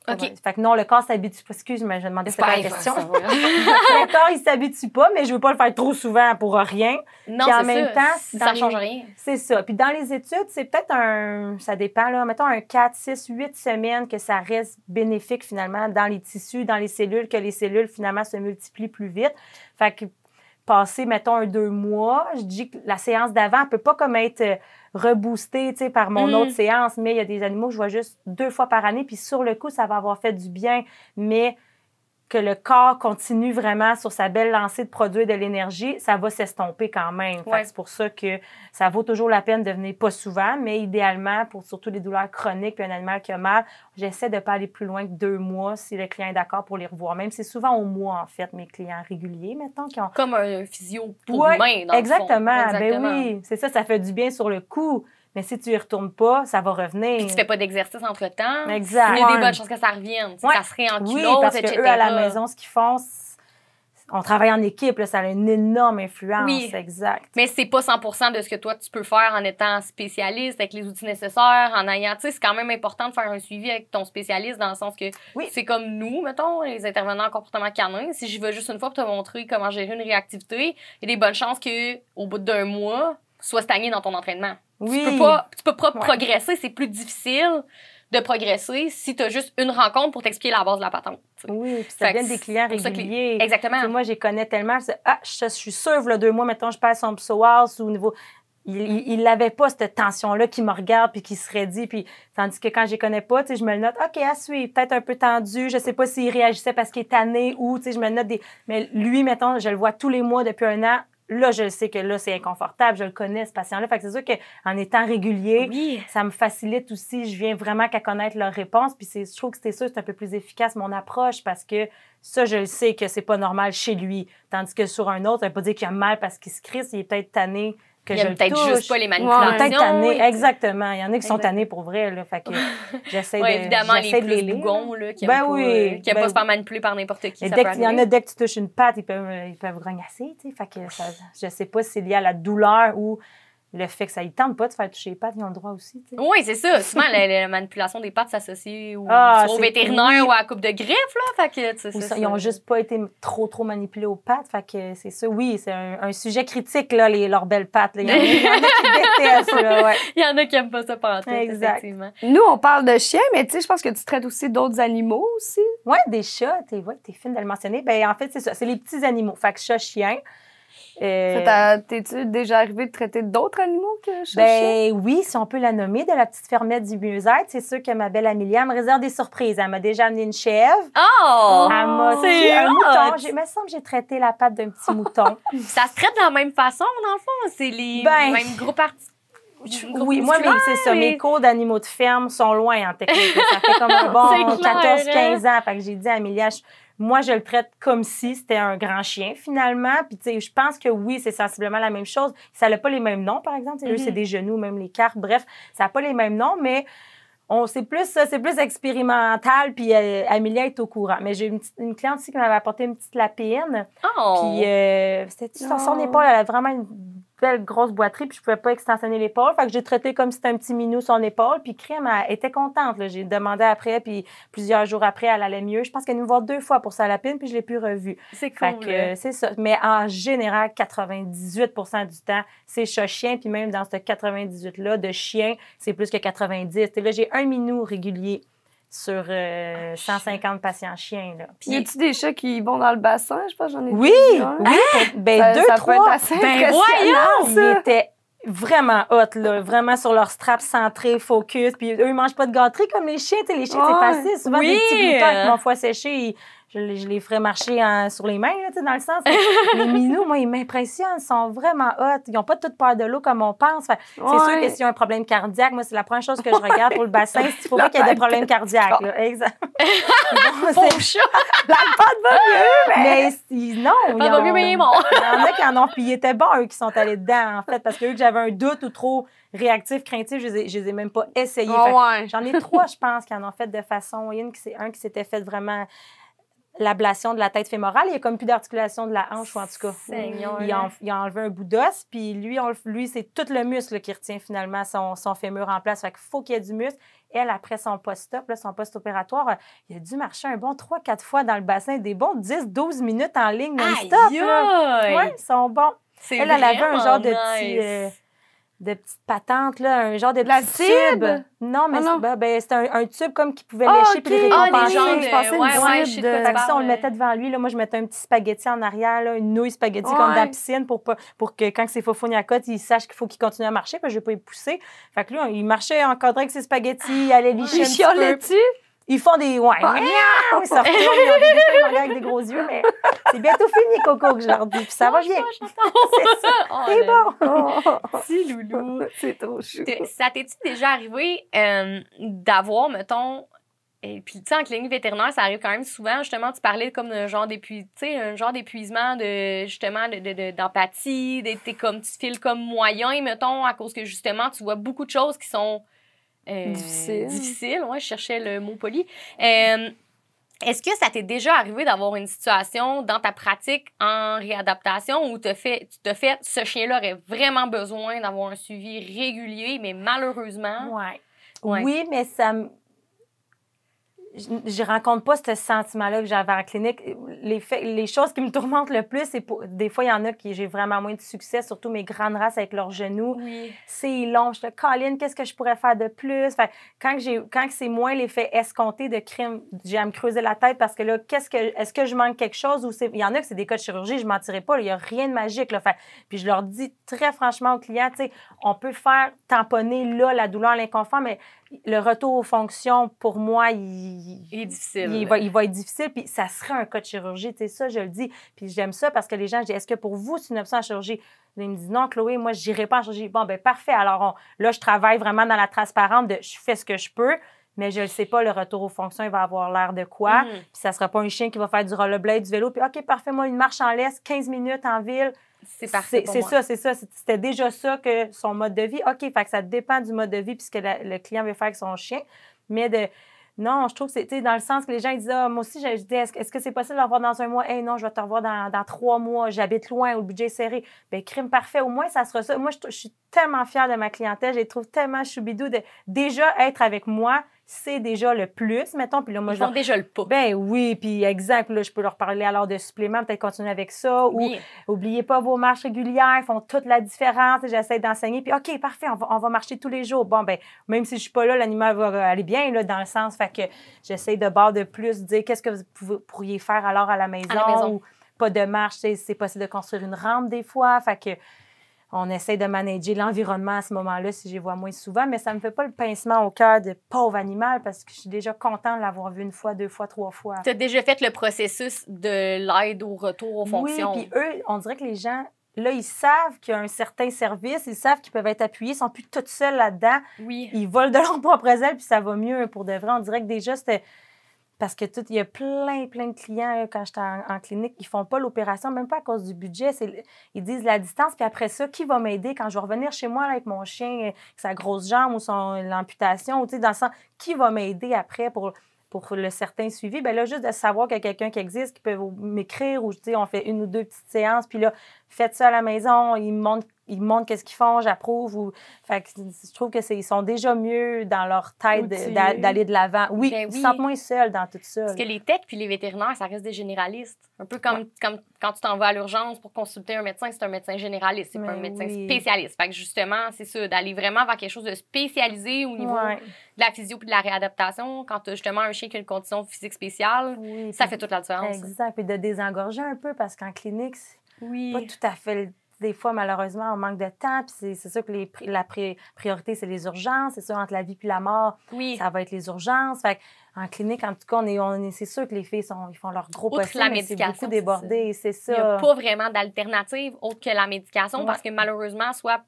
Fait que non, le corps s'habitue pas. Excuse, mais je demandais cette question. Le corps, il s'habitue pas, mais je veux pas le faire trop souvent pour rien. Non, puis en même temps, ça change rien. C'est ça. Puis dans les études, c'est peut-être ça dépend, là, mettons un 4, 6, 8 semaines que ça reste bénéfique finalement dans les tissus, dans les cellules, que les cellules finalement se multiplient plus vite. Fait que passer, mettons, un 2 mois, je dis que la séance d'avant ne peut pas comme être reboostée, tu sais, par mon autre séance, mais il y a des animaux que je vois juste 2 fois par année, puis sur le coup, ça va avoir fait du bien, mais que le corps continue vraiment sur sa belle lancée de produire de l'énergie, ça va s'estomper quand même. Fait que c'est pour ça que ça vaut toujours la peine de venir pas souvent, mais idéalement, pour surtout les douleurs chroniques puis un animal qui a mal, j'essaie de ne pas aller plus loin que 2 mois si le client est d'accord pour les revoir. Même c'est souvent au mois, en fait, mes clients réguliers, mettons. Qui ont... Comme un physio pour humain, dans exactement. le fond. Ben oui, c'est ça fait du bien sur le coup. Mais si tu y retournes pas, ça va revenir. Puis tu fais pas d'exercice entre-temps. Exact. Il y a des bonnes chances que ça revienne. Ça se réencule, oui, parce que eux, à la maison, ce qu'ils font, on travaille en équipe, là, ça a une énorme influence. Oui. Exact. Mais c'est pas 100% de ce que toi, tu peux faire en étant spécialiste, avec les outils nécessaires, en ayant... Tu sais, c'est quand même important de faire un suivi avec ton spécialiste dans le sens que c'est comme nous, mettons, les intervenants en comportement canin. Si j'y vais juste une fois pour te montrer comment gérer une réactivité, il y a des bonnes chances qu'au bout d'1 mois, tu sois stagné dans ton entraînement. Oui. Tu peux pas progresser, c'est plus difficile. de progresser si tu as juste une rencontre pour t'expliquer la base de la patente. T'sais. Oui, puis ça Fait que vient des clients c'est pour ça que réguliers. Exactement. T'sais, moi, je les connais tellement. Je suis sûre, là, 2 mois, mettons, je passe son psoas ou au niveau... Il n'avait pas cette tension-là qui me regarde puis qui serait dit. Puis, tandis que quand je les connais pas, je me le note, OK, à suivre, peut-être un peu tendu. Je sais pas s'il réagissait parce qu'il est tanné ou, je me le note des... Mais lui, mettons, je le vois tous les mois depuis 1 an. Là, je sais que là, c'est inconfortable. Je le connais, ce patient-là. Fait que c'est sûr qu'en étant régulier, Oui. ça me facilite aussi. Je viens vraiment qu'à connaître leurs réponses. Puis je trouve que c'est sûr, c'est un peu plus efficace, mon approche, parce que ça, je le sais que c'est pas normal chez lui. Tandis que sur un autre, ça veut pas dire qu'il a mal parce qu'il se crisse. Il est peut-être tanné que Il je aime le peut-être touche. juste pas les manipulations. Il est peut-être tanné. Oui. Exactement. Il y en a qui sont Exactement. tannés pour vrai, là. Fait que j'essaie Ouais, de évidemment, j'essaie les de plus lire. bougons, là, qui Ben aiment oui, pas, ben se faire manipuler par n'importe qui. Et Ça dès peut qu'il y en arriver. a, dès que tu touches une patte, ils peuvent grognasser, tu sais. Fait que je sais pas si c'est lié à la douleur ou le fait que ça ne tente pas de faire toucher les pattes, ils ont le droit aussi, tu sais. Oui, c'est ça. Souvent, la manipulation des pattes s'associe soit au c'est- vétérinaire oui. ou à la coupe de griffes, là. Fait que, tu sais, Ou c'est ils ont ça. juste pas été trop manipulés aux pattes. Fait que c'est ça, oui, c'est un sujet critique, là, leurs belles pattes. Là. Il y en a qui détestent, là, ouais. Il y en a qui aiment pas ça pantoute, Exact. effectivement. Nous, on parle de chiens, mais tu sais, je pense que tu traites aussi d'autres animaux aussi. Ouais, des chats, t'es fine de le mentionner. Ben, en fait, c'est ça, c'est les petits animaux. Fait que chat, chien. T'es-tu déjà arrivé de traiter d'autres animaux que chat, chien? Ben oui, si on peut la nommer, de la petite fermette du mieux-être. C'est sûr que ma belle Amélie, elle me réserve des surprises. Elle m'a déjà amené une chèvre. Oh! Elle m'a c'est un hot! mouton. Il me semble que j'ai traité la patte d'un petit mouton. Ça se traite de la même façon, dans le fond? C'est les Ben, mêmes groupes artistiques? Oui, moi, mais c'est ça. Mes cours d'animaux de ferme sont loin en technique. Ça fait comme un bon C'est clair, 14-15 ans. Fait que j'ai dit à Amélia, moi, je le traite comme si c'était un grand chien, finalement. Puis, tu sais, je pense que oui, c'est sensiblement la même chose. Ça n'a pas les mêmes noms, par exemple. Eux, c'est des genoux, même les cartes. Bref, ça n'a pas les mêmes noms, mais c'est plus expérimental. Puis, Amélia est au courant. Mais j'ai une cliente ici qui m'avait apporté une petite lapine. Oh! Puis, c'était sur son épaule. Elle a vraiment une belle grosse boiterie, puis je pouvais pas extensionner l'épaule. Fait que j'ai traité comme si c'était un petit minou son épaule. Puis Crème, elle était contente. Là. J'ai demandé après, puis plusieurs jours après, elle allait mieux. Je pense qu'elle est venue me voir 2 fois pour sa lapine, puis je l'ai plus revue. C'est Fait cool. que c'est ça. Mais en général, 98% du temps, c'est chat-chien. Puis même dans ce 98-là de chien, c'est plus que 90. Et là, j'ai un minou régulier sur 150 patients chiens. Là. Puis, y a-tu des chats qui vont dans le bassin? Je pense que j'en ai Oui, vu un. oui. Ben, Ça 2, peut 3. être assez impressionnant, Ils ça. étaient vraiment hot, là. Vraiment sur leur strap centré, focus. Puis eux, ils mangent pas de gâterie comme les chiens. Les chiens, Ouais. c'est facile. Souvent, Oui. des petits glutons avec mon foie séché, je les ferais marcher sur les mains, là, dans le sens. Les minous, moi, ils m'impressionnent. Ils sont vraiment hot. Ils n'ont pas toute peur de l'eau comme on pense. Fait, c'est sûr que s'il y a un problème cardiaque, moi, c'est la première chose que je regarde pour le bassin. Il faut pas qu'il y ait des problèmes cardiaques. Là. Exact. Pauvre chat! La patte va mieux, mais... Mais non, Ça va mieux, mais il est mort. il y en a qui en ont, puis ils étaient bons, eux, qui sont allés dedans, en fait, parce que eux, que j'avais un doute ou trop réactif, craintif, je les ai même pas essayés. Fait que ouais. j'en ai 3, je pense, qui en ont fait de façon... Il y a un qui s'était fait vraiment l'ablation de la tête fémorale. Il n'y a comme plus d'articulation de la hanche, ou en tout cas. Seigneur. Il a enlevé un bout d'os, puis lui c'est tout le muscle là, qui retient finalement son fémur en place. Fait qu'il faut qu'il y ait du muscle. Elle, après son post-op, son post-opératoire, il a dû marcher un bon 3-4 fois dans le bassin, des bons 10-12 minutes en ligne non-stop. Aïe, là. aïe. Ouais, ils sont bons. C'est Elle avait un genre de vraiment nice. de petite patente, là, un genre de La petit cible? tube. Non, mais Ah, non. c'était un tube comme qu'il pouvait Ah, lécher ok. puis les Ah, récompenser. des genres de... Je pensais une ouais, cible je sais de quoi tu Fait que ça, on parles. le mettait devant lui. Là, moi, je mettais un petit spaghetti en arrière, là, une nouille spaghetti Ouais. comme dans la piscine pour que quand c'est faux à côte, il sache qu'il faut qu'il continue à marcher parce que je vais pas y pousser. Fait que là, il marchait encadré avec ses spaghettis, il allait licher Ils un petit peu. chiolaient-tu? Ils font des... Ouais, Ah. miaou, ils se retournent, ils ont des dessins de manga avec des gros yeux, mais c'est bientôt fini, Coco, que je leur dis. Puis ça va bien. C'est ça. Oh, C'est bon. Oh, Petit loulou. c'est trop chou. Ça t'es-tu déjà arrivé d'avoir, mettons, et puis tu sais, en clinique vétérinaire, ça arrive quand même souvent, justement, tu parlais comme d'un genre d'épuisement justement d'empathie, t'es comme, tu files comme moyen, mettons, à cause que justement, tu vois beaucoup de choses qui sont difficiles. Ouais, je cherchais le mot poli. Est-ce que ça t'est déjà arrivé d'avoir une situation dans ta pratique en réadaptation où tu t'as fait ce chien-là aurait vraiment besoin d'avoir un suivi régulier, mais malheureusement... Ouais. Ouais. Oui, mais je rencontre pas ce sentiment-là que j'avais en clinique. Les choses qui me tourmentent le plus, c'est des fois, il y en a qui j'ai vraiment moins de succès, surtout mes grandes races avec leurs genoux. Oui. C'est long. Je te Colline, qu'est-ce que je pourrais faire de plus? Fait, quand c'est moins l'effet escompté de crime, j'ai à me creuser la tête parce que là, est-ce que je manque quelque chose? Ou il y en a que c'est des cas de chirurgie, je ne mentirais pas. Il n'y a rien de magique. Là. Fait, puis je leur dis très franchement aux clients, tu sais, on peut faire tamponner là la douleur, l'inconfort, mais le retour aux fonctions, pour moi, il est difficile. Il va être difficile, puis ça serait un cas de chirurgie, tu sais, ça, je le dis. Puis j'aime ça parce que les gens, je dis, est-ce que pour vous, c'est une option en chirurgie? Ils me disent, non, Chloé, moi, je n'irai pas en chirurgie. Bon, ben parfait. Alors, là, je travaille vraiment dans la transparente de je fais ce que je peux, mais je ne sais pas, le retour aux fonctions, il va avoir l'air de quoi. Puis ça ne sera pas un chien qui va faire du rollerblade, du vélo, puis OK, parfait, moi, une marche en laisse, 15 minutes en ville. C'est parfait pour moi. C'est ça. C'était déjà ça que son mode de vie. OK, fait que ça dépend du mode de vie puis ce que le client veut faire avec son chien. Mais non, je trouve que c'est dans le sens que les gens ils disent moi aussi, je dis est-ce que c'est possible de revoir dans un mois? Hey, non, je vais te revoir dans 3 mois, j'habite loin ou le budget est serré. Bien, crime parfait, au moins, ça sera ça. Moi, je suis tellement fière de ma clientèle, je les trouve tellement choubidou de déjà être avec moi. C'est déjà le plus, mettons. Puis là, moi, ils font déjà le pas. Ben oui, puis exemple, là, je peux leur parler alors de suppléments, peut-être continuer avec ça. Oui. Ou oubliez pas vos marches régulières, font toute la différence. J'essaie d'enseigner. Puis OK, parfait, on va marcher tous les jours. Bon, ben même si je suis pas là, l'animal va aller bien, là, dans le sens. Fait que j'essaie de bord de plus dire qu'est-ce que vous pourriez faire alors à la maison. Ou pas de marche, c'est possible de construire une rampe des fois. Fait que on essaie de manager l'environnement à ce moment-là si je les vois moins souvent, mais ça ne me fait pas le pincement au cœur de pauvre animal parce que je suis déjà contente de l'avoir vu 1 fois, 2 fois, 3 fois. Tu as déjà fait le processus de l'aide au retour aux fonctions. Oui, puis eux, on dirait que les gens, là, ils savent qu'il y a un certain service, ils savent qu'ils peuvent être appuyés, ils ne sont plus tous seuls là-dedans. Oui. Ils volent de leur propre aile, puis ça va mieux pour de vrai. On dirait que déjà, c'était... Parce que il y a plein de clients, là, quand j'étais en clinique, ils font pas l'opération, même pas à cause du budget. Ils disent la distance, puis après ça, qui va m'aider quand je vais revenir chez moi là, avec mon chien, avec sa grosse jambe ou l'amputation, ou dans le sens, qui va m'aider après pour le certain suivi? Bien là, juste de savoir qu'il y a quelqu'un qui existe, qui peut m'écrire, ou on fait 1 ou 2 petites séances, puis là, faites ça à la maison, ils me montrent qu'est-ce qu'ils font, j'approuve. Fait que je trouve qu'ils sont déjà mieux dans leur tête d'aller de l'avant. Oui, ben oui, ils se sentent moins seuls dans tout ça. Parce que les techs puis les vétérinaires, ça reste des généralistes. Un peu comme quand tu t'en vas à l'urgence pour consulter un médecin, c'est un médecin généraliste, c'est pas un médecin spécialiste. Fait que justement, c'est ça, d'aller vraiment vers quelque chose de spécialisé au niveau de la physio puis de la réadaptation. Quand tu as justement un chien qui a une condition physique spéciale, ça fait toute la différence. Exact. Puis de désengorger un peu parce qu'en clinique, c'est pas tout à fait... Des fois, malheureusement, on manque de temps. Puis c'est sûr que la priorité, c'est les urgences. C'est sûr, entre la vie puis la mort, ça va être les urgences. Fait en clinique, en tout cas, c'est sûr que les filles, ils font leur gros possible, mais c'est beaucoup débordé. C'est ça. Il n'y a pas vraiment d'alternative autre que la médication parce que malheureusement, soit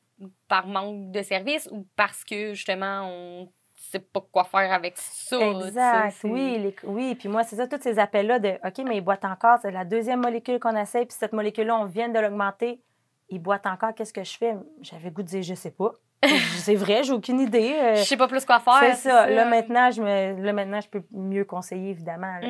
par manque de service ou parce que, justement, on sait pas quoi faire avec ça. Exact. Oui. Puis moi, c'est ça, tous ces appels-là de OK, mais ils boitent encore. C'est la 2e molécule qu'on essaie. Puis cette molécule-là, on vient de l'augmenter. Ils boitent encore, qu'est-ce que je fais? J'avais goût de dire, je sais pas. C'est vrai, j'ai aucune idée. Je sais pas plus quoi faire. C'est ça. Là, maintenant, je peux mieux conseiller, évidemment. Là,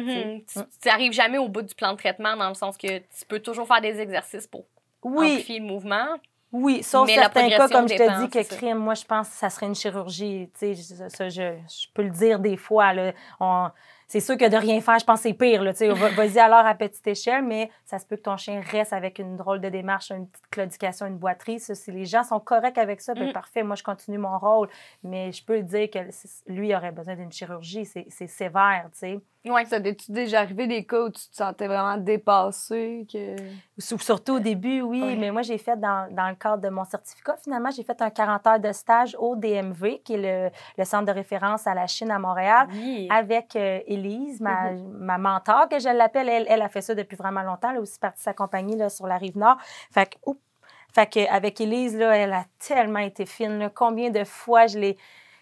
tu n'arrives jamais au bout du plan de traitement dans le sens que tu peux toujours faire des exercices pour amplifier le mouvement. Oui, sauf certains cas, comme je te dis, que crime, moi, je pense que ça serait une chirurgie. Tu sais, ça, je peux le dire des fois. Là, c'est sûr que de rien faire, je pense que c'est pire. Là, vas-y alors à petite échelle, mais ça se peut que ton chien reste avec une drôle de démarche, une petite claudication, une boiterie. Ça, si les gens sont corrects avec ça, bien parfait, moi, je continue mon rôle. Mais je peux le dire que lui aurait besoin d'une chirurgie. C'est sévère, tu sais. Oui, ça t'es-tu déjà arrivé des cas où tu te sentais vraiment dépassée? Surtout au début, oui. Mais moi, j'ai fait dans le cadre de mon certificat, finalement, j'ai fait un 40 heures de stage au DMV, qui est le centre de référence à la Chine à Montréal, avec Élise, ma mentor, que je l'appelle. Elle a fait ça depuis vraiment longtemps. Elle a aussi parti s'accompagner là, sur la Rive-Nord. Fait que avec Élise, là, elle a tellement été fine. Là. Combien de fois je l'ai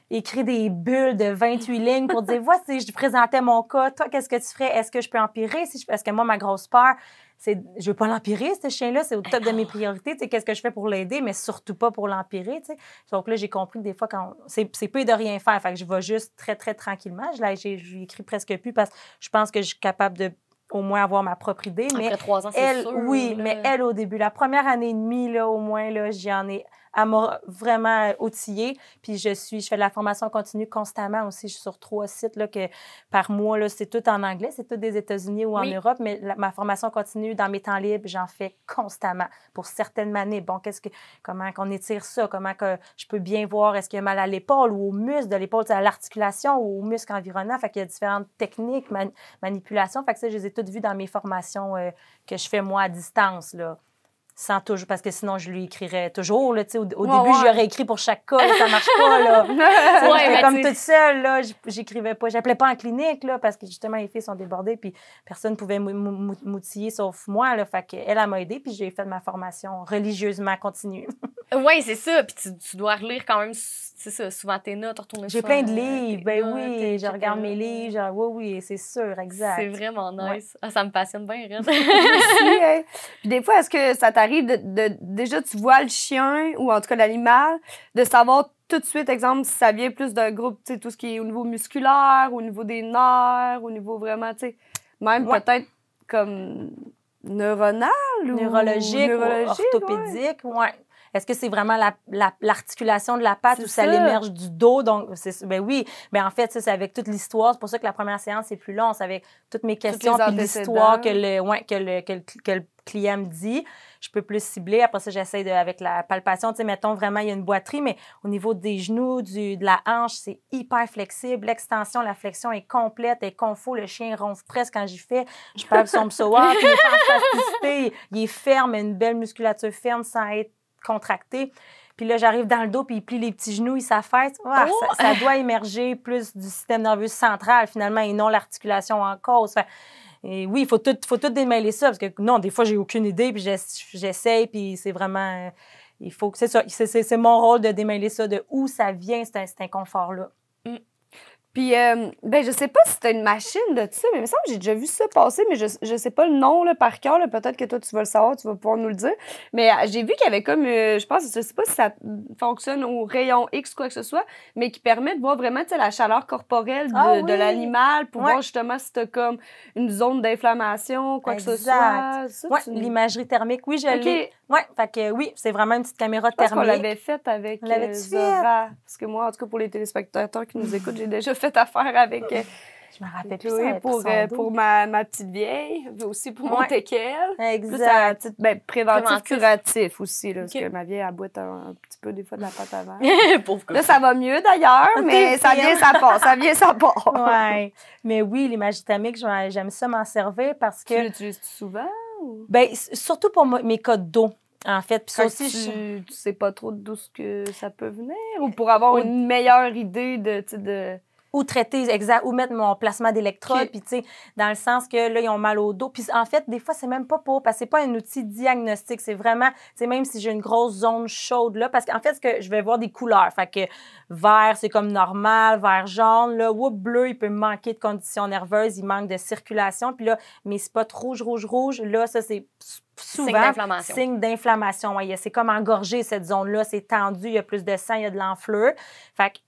écrit des bulles de 28 lignes pour dire, voici, je présentais mon cas, toi, qu'est-ce que tu ferais? Est-ce que je peux empirer? Parce que moi, ma grosse peur, c'est, je veux pas l'empirer, ce chien-là, c'est au top de mes priorités, tu sais, qu'est-ce que je fais pour l'aider, mais surtout pas pour l'empirer, tu sais. Donc là, j'ai compris que des fois, c'est peu de rien faire, fait que je vais juste très, très tranquillement. J'ai écrit presque plus parce que je pense que je suis capable de au moins avoir ma propre idée. Après 3 ans, c'est sûr. Oui, mais elle, au début, la première année et demie, là, au moins, là, j'en ai Elle m'a vraiment outillée. Puis je fais de la formation continue constamment aussi. Je suis sur 3 sites là, par mois. Là, c'est tout en anglais, c'est tout des États-Unis ou en Europe. Mais ma formation continue, dans mes temps libres, j'en fais constamment pour certaines manies. Bon, comment qu'on étire ça? Comment que je peux bien voir est-ce qu'il y a mal à l'épaule ou au muscle de l'épaule, à l'articulation ou au muscle environnant. Fait qu'il y a différentes techniques, manipulations. Fait que ça, je les ai toutes vues dans mes formations que je fais moi à distance, là. Sans toujours, parce que sinon, je lui écrirais toujours. Là, au début, je lui aurais écrit pour chaque cas, là, ça marche pas. Là. J'étais comme toute seule, là, j'écrivais pas. J'appelais pas en clinique, là, parce que justement, les filles sont débordées, puis personne ne pouvait m'outiller sauf moi. Là, fait qu'elle m'a aidée, puis j'ai fait ma formation religieusement continue. Oui, c'est ça. Puis tu dois relire quand même, c'est ça, souvent tes notes, retourner J'ai plein de livres, oui, je regarde mes livres, oui, c'est sûr, exact. C'est vraiment nice. Ouais. Ça me passionne bien, Ren. Puis des fois, est-ce que ça t'arrive déjà, tu vois le chien, ou en tout cas l'animal, de savoir tout de suite, exemple, si ça vient plus d'un groupe, tu sais, tout ce qui est au niveau musculaire, au niveau des nerfs, au niveau vraiment, tu sais, même peut-être comme neurologique ou orthopédique, Est-ce que c'est vraiment l'articulation de la patte ou ça l'émerge du dos? Donc, ben oui. Mais en fait, ça, c'est avec toute l'histoire. C'est pour ça que la première séance est plus longue. C'est avec toutes mes questions puis l'histoire que le client me dit. Je peux plus cibler. Après ça, j'essaie avec la palpation. Tu sais, mettons, vraiment, il y a une boiterie, mais au niveau des genoux, de la hanche, c'est hyper flexible. L'extension, la flexion est complète, est confo. Le chien ronfle presque quand j'y fais. Je palpe son psoas, puis il est en spasticité. Il est ferme, une belle musculature ferme sans être contracté. Puis là, j'arrive dans le dos, puis il plie les petits genoux, il s'affaisse. Ça doit émerger plus du système nerveux central, finalement, et non l'articulation en cause. Et oui, il faut tout démêler ça, parce que non, des fois, j'ai aucune idée, puis j'essaye, puis c'est vraiment... il faut que c'est ça. C'est mon rôle de démêler ça, de où ça vient, cet inconfort-là. Puis, ben, je sais pas si t'as une machine de ça, mais il me semble que j'ai déjà vu ça passer, mais je sais pas le nom là, par cœur. Peut-être que toi, tu vas le savoir, tu vas pouvoir nous le dire. Mais j'ai vu qu'il y avait comme, je sais pas si ça fonctionne au rayon X ou quoi que ce soit, mais qui permet de voir vraiment la chaleur corporelle de l'animal pour voir justement si t'as comme une zone d'inflammation, quoi que ce soit. Oui, l'imagerie thermique, oui, je l'ai. Oui, fait que oui, c'est vraiment une petite caméra thermique. On l'avait faite avec Zora. Parce que moi, en tout cas, pour les téléspectateurs qui nous écoutent, j'ai déjà fait affaire avec je me rappelle plus pour ma petite vieille, mais aussi pour mon teckel. Exact. Plus préventif, curatif aussi, là, parce que ma vieille, elle boite un petit peu des fois de la pâte à verre. Là, ça va mieux d'ailleurs, mais ça vient, ça part. Ça vient, ça part. Oui. Mais oui, l'imagerie thermique, j'aime ça m'en servir parce que... Tu l'utilises souvent? Bien, surtout pour mes cas de dos. En fait, puis ça aussi, tu sais pas trop d'où que ça peut venir, ou pour avoir une meilleure idée de... Ou traiter, exact, ou mettre mon placement d'électrode, puis tu sais, dans le sens que là, ils ont mal au dos. Puis en fait, des fois, c'est même pas parce que c'est pas un outil diagnostique, c'est vraiment, tu sais, même si j'ai une grosse zone chaude là, parce qu'en fait, je vais voir des couleurs. Fait que vert, c'est comme normal, vert jaune, là, bleu, il peut manquer de conditions nerveuses, il manque de circulation, puis là, mes spots rouge, là, ça, c'est souvent signe d'inflammation. Ouais, c'est comme engorgé, cette zone-là, c'est tendu, il y a plus de sang, il y a de l'enflure. Fait que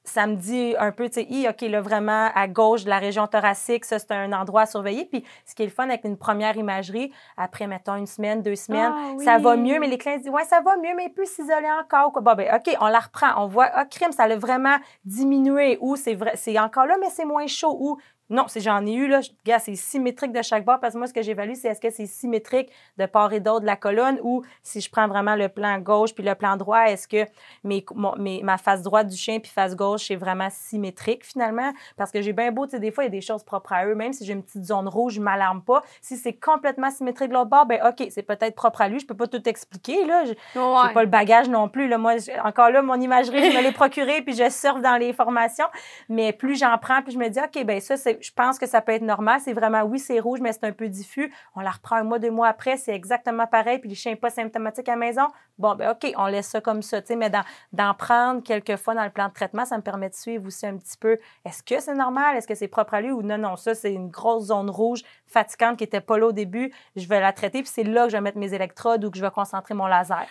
ça me dit un peu, tu sais, OK, là, vraiment, à gauche de la région thoracique, ça, c'est un endroit à surveiller. Puis, ce qui est le fun avec une première imagerie, après, mettons, 1 semaine, 2 semaines, ça va mieux, mais les clients disent, ouais, ça va mieux, mais il peut s'isoler encore. Bon, ben, OK, on la reprend. On voit, crime, ça l'a vraiment diminué. Ou c'est vrai, c'est encore là, mais c'est moins chaud. Ou non, j'en ai eu, là, regarde, c'est symétrique de chaque bord, parce que moi, ce que j'évalue, c'est est-ce que c'est symétrique de part et d'autre de la colonne, ou si je prends vraiment le plan gauche puis le plan droit, est-ce que ma face droite du chien puis face gauche, c'est vraiment symétrique, finalement? Parce que j'ai bien beau, tu sais, des fois, il y a des choses propres à eux, même si j'ai une petite zone rouge, je ne m'alarme pas. Si c'est complètement symétrique de l'autre bord, ben OK, c'est peut-être propre à lui, je peux pas tout expliquer, là. J'ai pas le bagage non plus, là. Moi, encore là, mon imagerie, je me l'ai procurée, puis je surfe dans les formations, mais plus j'en prends, plus je me dis, OK, ben ça, je pense que ça peut être normal. C'est vraiment, oui, c'est rouge, mais c'est un peu diffus. On la reprend 1 mois, 2 mois après, c'est exactement pareil, puis le chien n'est pas symptomatique à la maison. Bon, ben OK, on laisse ça comme ça, tu sais, mais d'en prendre quelques fois dans le plan de traitement, ça me permet de suivre aussi un petit peu, est-ce que c'est normal? Est-ce que c'est propre à lui? Ou non, ça, c'est une grosse zone rouge fatigante qui n'était pas là au début. Je vais la traiter, puis c'est là que je vais mettre mes électrodes ou que je vais concentrer mon laser.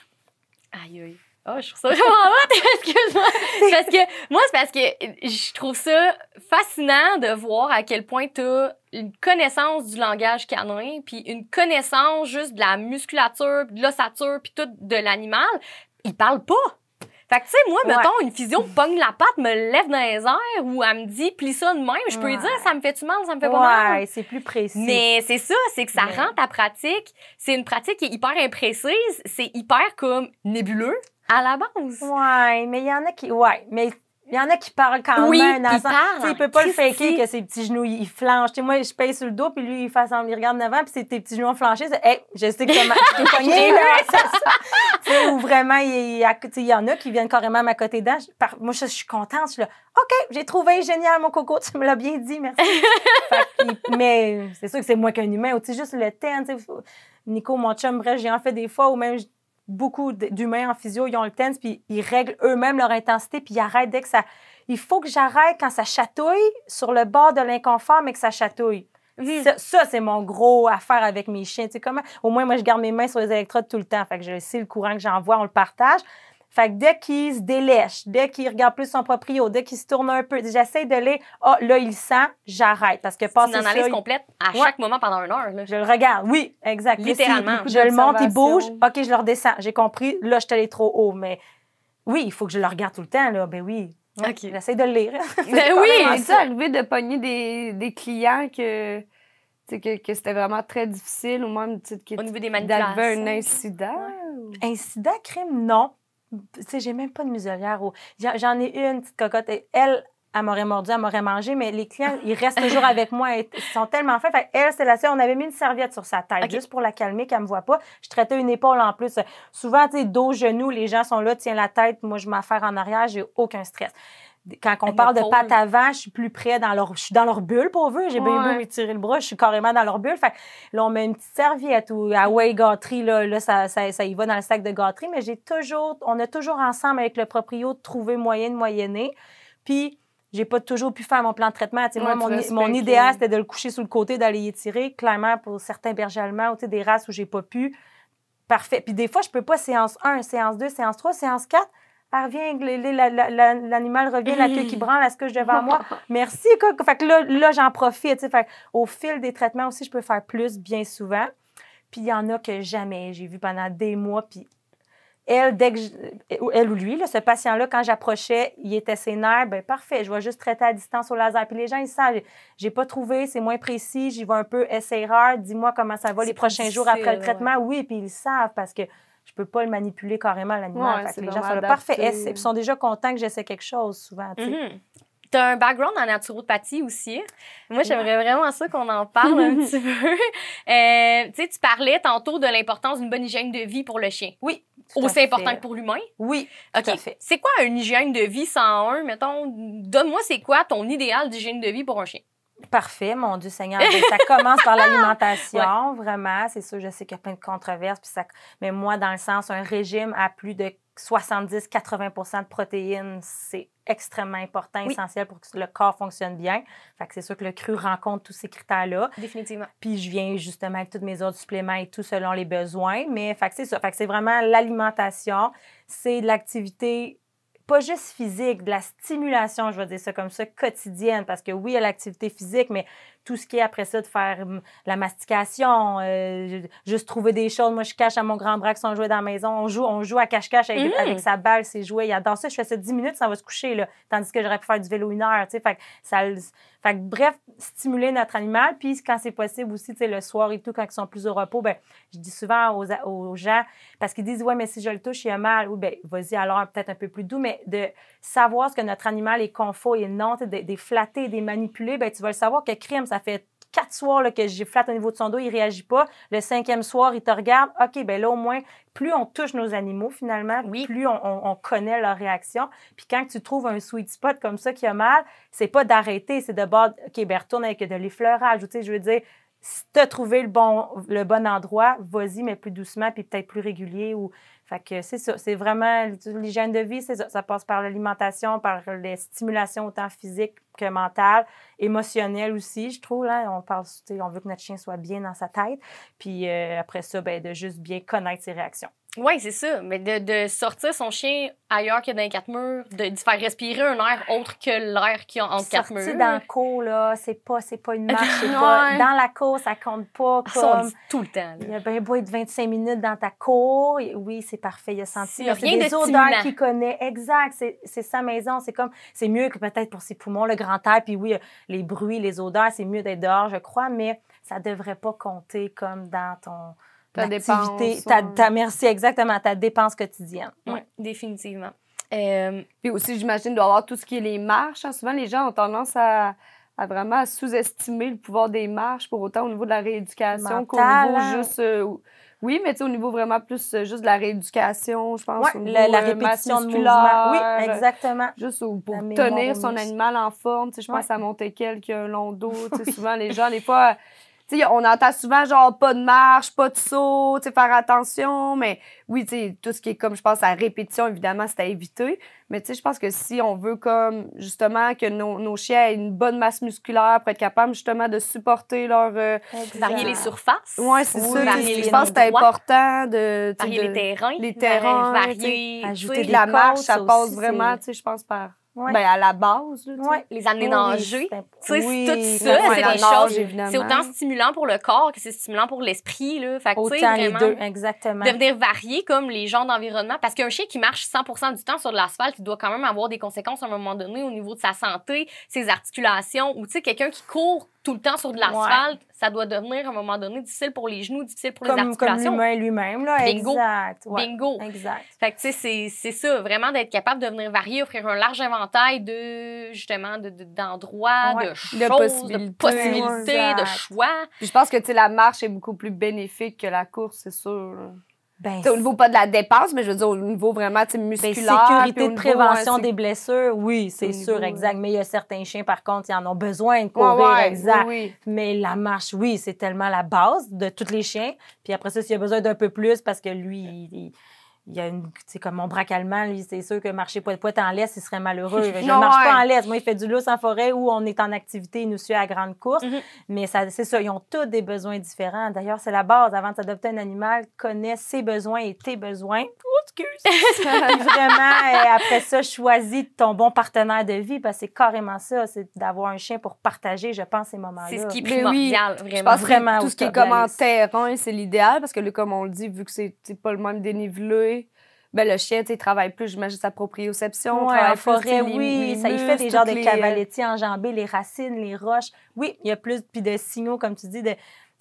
Aïe, aïe. Oh, je trouve ça vraiment hot, excuse-moi. C'est parce que je trouve ça fascinant de voir à quel point tu as une connaissance du langage canin, puis une connaissance juste de la musculature, de l'ossature, puis tout de l'animal. il parle pas. Fait que, tu sais, moi, mettons, une physio pogne la patte, me lève dans les airs ou elle me dit, plie ça de même. Je peux lui dire, ça me fait-tu mal, ça me fait pas mal. Ouais, c'est plus précis. Mais c'est ça, c'est que ça rend ta pratique. C'est une pratique qui est hyper imprécise. C'est hyper comme nébuleux à la base. Ouais, mais il y en a qui. Ouais, mais. Il y en a qui parlent quand Oui, même. il parle. Il peut pas le Christy. faker que ses petits genoux, ils flanchent. T'sais, moi, je paye sur le dos, puis lui, il regarde devant, puis tes petits genoux ont flanché. Hey, je sais comment tu t'es pogné, là. C'est ça. T'sais, ou vraiment, il y en a qui viennent carrément à ma côté d'âge. Moi, je suis contente. Je suis là, OK, j'ai trouvé génial, mon coco. Tu me l'as bien dit, merci. Mais c'est sûr que c'est moins qu'un humain. Ou juste le temps. Nico, mon chum, bref, j'ai en fait des fois où même beaucoup d'humains en physio, ils ont le TENS, puis ils règlent eux-mêmes leur intensité, puis ils arrêtent dès que ça... Il faut que j'arrête quand ça chatouille sur le bord de l'inconfort, mais que ça chatouille. Ça, c'est mon gros affaire avec mes chiens. Tu sais comment? Au moins, moi, je garde mes mains sur les électrodes tout le temps. Fait que je sais le courant que j'envoie, on le partage. Fait que dès qu'il se délèche, dès qu'il regarde plus son proprio, dès qu'il se tourne un peu, j'essaie de lire. Là, il sent, j'arrête. Parce que passer une analyse complète à chaque moment pendant 1 heure. Là. Je le regarde. Oui, exact. Littéralement. Je le monte, il bouge. OK, je le redescends. J'ai compris. Là, je suis allée trop haut. Mais oui, il faut que je le regarde tout le temps. Là. Ben oui. OK. J'essaie de le lire. Ben oui. C'est arrivé de pogner des clients que c'était vraiment très difficile ou même au niveau des manipulations. D'arriver un incident. Incident, crime, non. Tu sais, j'ai même pas de muselière. J'en ai une petite cocotte. Elle m'aurait mordu, elle m'aurait mangé, mais les clients, ils restent toujours avec moi. Ils sont tellement fins. Fait elle, c'est la seule. On avait mis une serviette sur sa tête, juste pour la calmer, qu'elle me voit pas. Je traitais une épaule en plus. Souvent, tu sais, dos, genoux, les gens sont là, tiens la tête. Moi, je m'affaire en arrière, j'ai aucun stress. Quand on parle de pattes avant, je suis plus près je suis dans leur bulle, pour eux. J'ai bien beau m'étirer le bras, je suis carrément dans leur bulle. Fait là, on met une petite serviette ou à Way gâterie, là, ça y va dans le sac de gâterie. Mais on a toujours ensemble avec le proprio trouvé moyen de moyenner. Puis, j'ai pas toujours pu faire mon plan de traitement. Moi, mon idéal, c'était de le coucher sur le côté, d'aller y étirer. Clairement, pour certains bergers allemands, ou des races où j'ai pas pu. Parfait. Puis des fois, je peux pas séance 1, séance 2, séance 3, séance 4. Elle revient, l'animal revient, la queue qui branle, elle se couche devant moi. Merci. Fait que là j'en profite. Fait au fil des traitements aussi, je peux faire plus bien souvent. Puis il y en a que jamais. J'ai vu pendant des mois. Puis elle ou lui, là, ce patient-là, quand j'approchais, il était sénère, bien parfait, je vais juste traiter à distance au laser. Puis les gens, ils savent, j'ai pas trouvé, c'est moins précis, j'y vais un peu essai-erreur, dis-moi comment ça va les prochains jours après le traitement. Oui, puis ils savent parce que je peux pas le manipuler carrément, l'animal. Fait que les gens sont là, parfait. Ils sont déjà contents que j'essaie quelque chose, souvent, tu sais. Tu as un background en naturopathie aussi. Moi, j'aimerais vraiment ça qu'on en parle un petit peu. Tu sais, tu parlais tantôt de l'importance d'une bonne hygiène de vie pour le chien. Oui. Aussi important que pour l'humain? Oui, tout à fait. C'est quoi une hygiène de vie 101, mettons? Donne-moi, c'est quoi ton idéal d'hygiène de vie pour un chien? Parfait, mon Dieu Seigneur. Ça commence par l'alimentation, vraiment. C'est sûr, je sais qu'il y a plein de controverses. Mais moi, dans le sens, un régime à plus de 70-80 % de protéines, c'est extrêmement important, essentiel pour que le corps fonctionne bien. Fait que c'est sûr que le cru rencontre tous ces critères-là. Définitivement. Puis je viens justement avec tous mes autres suppléments et tout selon les besoins. Mais fait que c'est ça. Fait que c'est vraiment l'alimentation. C'est de l'activité pas juste physique, de la stimulation, je vais dire ça comme ça, quotidienne. Parce que oui, il y a l'activité physique, mais tout ce qui est après ça, de faire la mastication, juste trouver des choses. Moi, je cache à mon grand bras son jouet dans la maison. On joue à cache-cache avec sa balle, ses jouets. Il adore ça. Je fais ça 10 minutes, ça va se coucher, là. Tandis que j'aurais pu faire du vélo 1 heure, tu sais. Fait que, bref, stimuler notre animal. Puis, quand c'est possible aussi, tu sais, le soir et tout, quand ils sont plus au repos, ben je dis souvent aux gens, parce qu'ils disent, ouais, mais si je le touche, il y a mal. Oui, ben vas-y, alors peut-être un peu plus doux, mais de savoir ce que notre animal est confort et non, des flatter, des manipuler, ben tu vas le savoir que crime, ça fait 4 soirs là, que j'ai flatte au niveau de son dos, il ne réagit pas. Le 5e soir, il te regarde. OK, bien là, au moins, plus on touche nos animaux, finalement, plus on connaît leur réaction. Puis quand tu trouves un sweet spot comme ça qui a mal, c'est pas d'arrêter, c'est de bord, OK, bien retourne avec de l'effleurage. Tu sais, je veux dire, si tu as trouvé le bon endroit, vas-y, mais plus doucement, puis peut-être plus régulier. Fait que c'est ça. C'est vraiment l'hygiène de vie, c'est ça. Ça passe par l'alimentation, par les stimulations autant physiques que mentales, émotionnelles aussi, je trouve. Là, on veut que notre chien soit bien dans sa tête. Puis après ça, ben, de juste bien connaître ses réactions. Oui, c'est ça. Mais de sortir son chien ailleurs que dans les quatre murs, de faire respirer un air autre que l'air qu'il y a entre quatre murs. Sortir dans la cour, là, c'est pas une marche. C'est pas, dans la cour, ça compte pas comme... Ça, on le dit tout le temps. Là. Il y a bien beau être 25 minutes dans ta cour. Oui, c'est parfait. Il a senti. Il y a rien des de odeurs stimulant. qu'il connaît. Exact. C'est sa maison. C'est mieux que peut-être pour ses poumons, le grand air. Puis oui, les bruits, les odeurs, c'est mieux d'être dehors, je crois, mais ça devrait pas compter comme dans ton... Ta activité, dépense, merci, exactement, ta dépense quotidienne. Oui, définitivement. Puis aussi, j'imagine, il doit y avoir tout ce qui est les marches. Hein. Souvent, les gens ont tendance à vraiment sous-estimer le pouvoir des marches, pour autant au niveau de la rééducation qu'au niveau juste... oui, mais tu sais, au niveau vraiment plus juste de la rééducation, je pense. Oui, au niveau, la répétition de mouvement. Oui, exactement. Juste pour tenir son animal en forme. Tu sais, je pense à Montequel qui a un long dos. Tu sais, souvent, les gens, des fois... Tu sais, on entend souvent, genre, pas de marche, pas de saut, tu sais, faire attention. Mais oui, tu sais, tout ce qui est comme, je pense, à répétition, évidemment, c'est à éviter. Mais tu sais, je pense que si on veut, comme, justement, que nos chiens aient une bonne masse musculaire pour être capables, justement, de supporter leur... varier les surfaces. Oui, c'est ça. Varier Je pense que c'est important de... varier les terrains. Les terrains. Varier... Ajouter la marche, ça passe aussi, vraiment, tu sais, je pense, par... Ouais. Ben, à la base, là, les amener nager. Oui, tout ça, c'est la des nage, choses. évidemment. C'est autant stimulant pour le corps que c'est stimulant pour l'esprit. Là. Fait que, autant vraiment, les deux, exactement. Devenir varié comme les genres d'environnement. Parce qu'un chien qui marche 100% du temps sur de l'asphalte, il doit quand même avoir des conséquences à un moment donné au niveau de sa santé, ses articulations. Ou tu sais, quelqu'un qui court tout le temps sur de l'asphalte, ça doit devenir à un moment donné difficile pour les genoux, difficile pour les articulations. Comme l'humain lui-même, là. Bingo. Exact. Ouais. Bingo. Exact. Fait que, tu sais, c'est ça, vraiment d'être capable de devenir varié, offrir un large éventail de, justement, d'endroits, de choses, de possibilités, de choix. Puis je pense que, tu sais, la marche est beaucoup plus bénéfique que la course, c'est sûr. Ben, au niveau pas de la dépense, mais je veux dire au niveau vraiment musculaire. Sécurité de prévention des blessures, oui, c'est sûr, exact. Mais il y a certains chiens, par contre, ils en ont besoin de courir, exact. Oui. Mais la marche, oui, c'est tellement la base de tous les chiens. Puis après ça, s'il y a besoin d'un peu plus, parce que lui, il y a une, tu sais, comme mon braque allemand, lui, c'est sûr que marcher poète en laisse, il serait malheureux. Je ne marche pas en laisse. Moi, il fait du lousse en forêt où on est en activité, il nous suit à grande course. Mais c'est ça, ils ont tous des besoins différents. D'ailleurs, c'est la base. Avant de s'adopter un animal, connais ses besoins et tes besoins. Puis vraiment, après ça, choisis ton bon partenaire de vie, parce que c'est carrément ça, c'est d'avoir un chien pour partager, je pense, ces moments-là. C'est ce qui est primordial, vraiment. Je pense vraiment tout ce qui est comme en terrain, c'est l'idéal, parce que là, comme on le dit, vu que c'est pas le même dénivelé, ben le chien, tu sais, travaille plus, j'imagine, sa proprioception. En forêt, oui. Ça, il fait des genres de cavaletti enjambés, les racines, les roches. Oui, il y a plus, puis de signaux, comme tu dis, de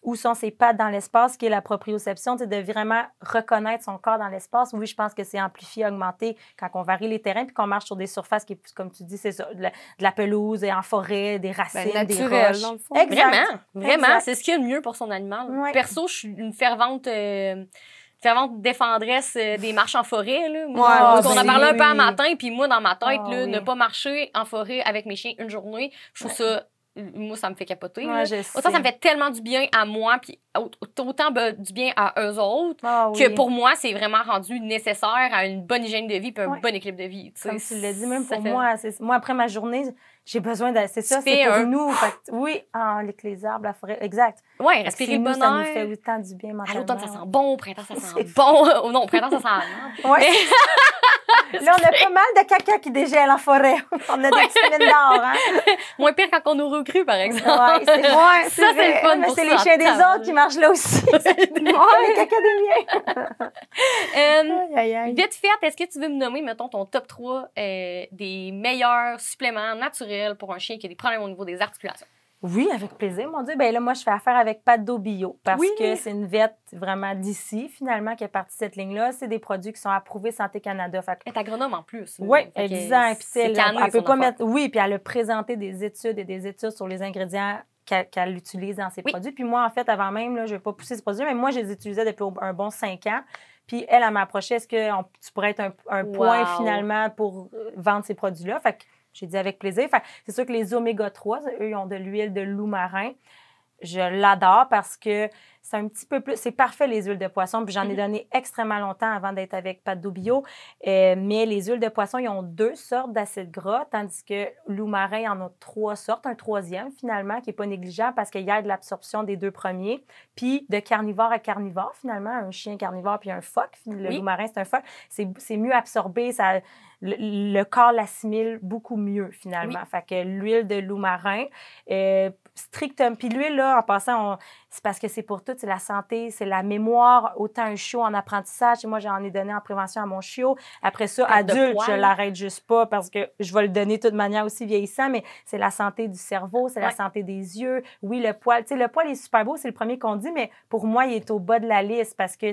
où sont ses pattes dans l'espace, qui est la proprioception, de vraiment reconnaître son corps dans l'espace. Oui, je pense que c'est amplifié, augmenté quand on varie les terrains puis qu'on marche sur des surfaces qui, comme tu dis, c'est ça, de la pelouse, en forêt, des racines, des roches. Dans le fond. Exact. Vraiment, c'est ce qu'il y a de mieux pour son animal. Ouais. Perso, je suis une fervente défendresse des marches en forêt. Là. Moi, on a parlé un peu un matin, puis moi, dans ma tête, ne pas marcher en forêt avec mes chiens une journée, je trouve ça... Moi, ça me fait capoter. Autant ça me fait tellement du bien à moi, puis autant du bien à eux autres, que pour moi, c'est vraiment rendu nécessaire à une bonne hygiène de vie et un bon équilibre de vie. Comme tu l'as dit, même pour moi, moi, après ma journée, j'ai besoin de... C'est ça, c'est pour nous. Fait que, oui, les arbres, la forêt, exact. Oui, respirer le bonheur. Ça nous fait autant du bien mentalement. À l'automne, ça sent bon. Au printemps, ça sent bon. Non, au printemps, ça sent bon. Là, on a pas mal de caca qui dégèle en forêt. On a des petites mines d'or, hein? Moins pire quand on nous recrue, par exemple. Oui, c'est vrai. Ça, c'est le fun. Mais c'est les chiens des autres qui marchent là aussi. Les caca des miens. Vite fait, est-ce que tu veux me nommer, mettons, ton top 3 des meilleurs suppléments naturels pour un chien qui a des problèmes au niveau des articulations? Oui, avec plaisir, mon Dieu. Ben là, moi, je fais affaire avec Pat d'eau bio parce que c'est une vette vraiment d'ici, finalement, qui est partie de cette ligne-là. C'est des produits qui sont approuvés Santé Canada. Elle est agronome en plus. Oui, exact. Puis elle peut pas mettre... Oui, puis elle a présenté des études et des études sur les ingrédients qu'elle utilise dans ses produits. Puis moi, en fait, avant même, là, je ne vais pas pousser ces produits, mais moi, je les utilisais depuis un bon 5 ans. Puis elle m'a approché, est-ce que tu pourrais être un point, finalement, pour vendre ces produits-là? Fait que j'ai dit avec plaisir. C'est sûr que les oméga 3, eux, ils ont de l'huile de loup marin. je l'adore parce que c'est un petit peu plus... C'est parfait, les huiles de poisson. Puis j'en ai donné extrêmement longtemps avant d'être avec Pat Bio. Mais les huiles de poisson, ils ont 2 sortes d'acides gras, tandis que loup marin en a 3 sortes. Un troisième, finalement, qui n'est pas négligeable parce qu'il y a de l'absorption des 2 premiers. Puis de carnivore à carnivore, finalement, un chien carnivore puis un phoque. Le loup marin, c'est un phoque. C'est mieux absorbé. Le corps l'assimile beaucoup mieux, finalement. Fait que l'huile de loup marin, strictement. Puis l'huile, là, en passant, c'est parce que c'est pour tout, c'est la santé, c'est la mémoire, autant un chiot en apprentissage. Et moi, j'en ai donné en prévention à mon chiot. Après ça, adulte, je l'arrête juste pas parce que je vais le donner de toute manière aussi vieillissant, mais c'est la santé du cerveau, c'est la santé des yeux. Oui, le poil. Tu sais, le poil est super beau, c'est le premier qu'on dit, mais pour moi, il est au bas de la liste parce que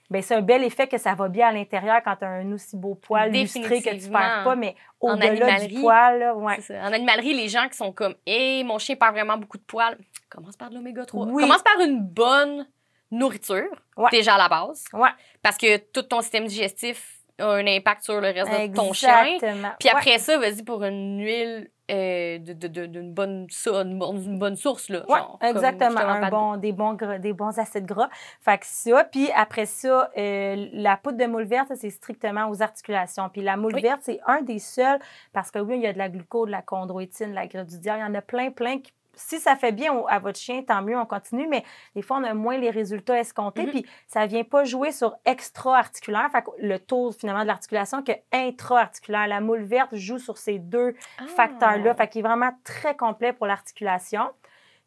bien, c'est un bel effet que ça va bien à l'intérieur quand tu as un aussi beau poil lustré que tu ne perds pas, mais au-delà du poil, là, ouais. En animalerie, les gens qui sont comme « Hey, mon chien perd vraiment beaucoup de poils », commence par de l'oméga 3. Commence par une bonne nourriture, déjà à la base. Parce que tout ton système digestif a un impact sur le reste de ton chien. Puis après ça, vas-y pour une huile d'une bonne source, là. Genre, exactement. Des bons acides gras. Fait que ça. Puis après ça, la poudre de moule verte, c'est strictement aux articulations. Puis la moule verte, c'est un des seuls, parce que oui, il y a de la glucose, de la chondroïtine, de la greffe du diable. Il y en a plein qui si ça fait bien à votre chien, tant mieux, on continue, mais des fois, on a moins les résultats escomptés, puis ça ne vient pas jouer sur extra-articulaire, fait que le taux, finalement, de l'articulation que intra-articulaire. La moule verte joue sur ces 2 facteurs-là, fait qu'il est vraiment très complet pour l'articulation.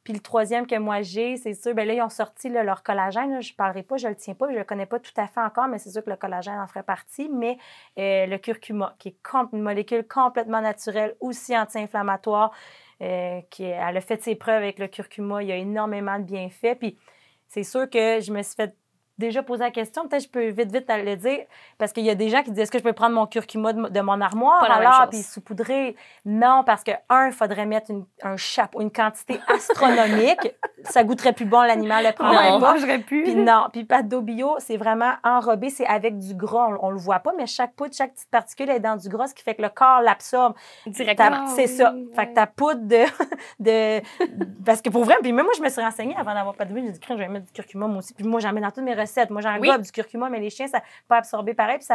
Puis le troisième que moi j'ai, c'est sûr, bien là, ils ont sorti là, leur collagène. Là, je ne parlerai pas, je ne le tiens pas, je ne le connais pas tout à fait encore, mais c'est sûr que le collagène en ferait partie. Mais le curcuma, qui est une molécule complètement naturelle, aussi anti-inflammatoire, elle a fait ses preuves avec le curcuma. Il y a énormément de bienfaits. Puis c'est sûr que je me suis fait déjà posé la question. Peut-être que je peux vite le dire. Parce qu'il y a des gens qui disent, est-ce que je peux prendre mon curcuma de mon armoire alors puis saupoudrer? Non, parce que, il faudrait mettre un chapeau, une quantité astronomique. Ça goûterait plus bon, l'animal le prendrait pas. On mangerait plus. Puis non. Puis Pat Bio, c'est vraiment enrobé. C'est avec du gras. On le voit pas, mais chaque poudre, chaque petite particule est dans du gras, ce qui fait que le corps l'absorbe. Directement. C'est ça. Fait que ta poudre parce que pour vrai, puis même moi, je me suis renseignée avant d'avoir Pat Bio. J'ai dit, je vais mettre du curcuma, moi aussi. Puis moi, j'en mets dans toutes mes recettes. Moi, j'en gobe du curcuma, mais les chiens, ça ne pas absorber pareil. Puis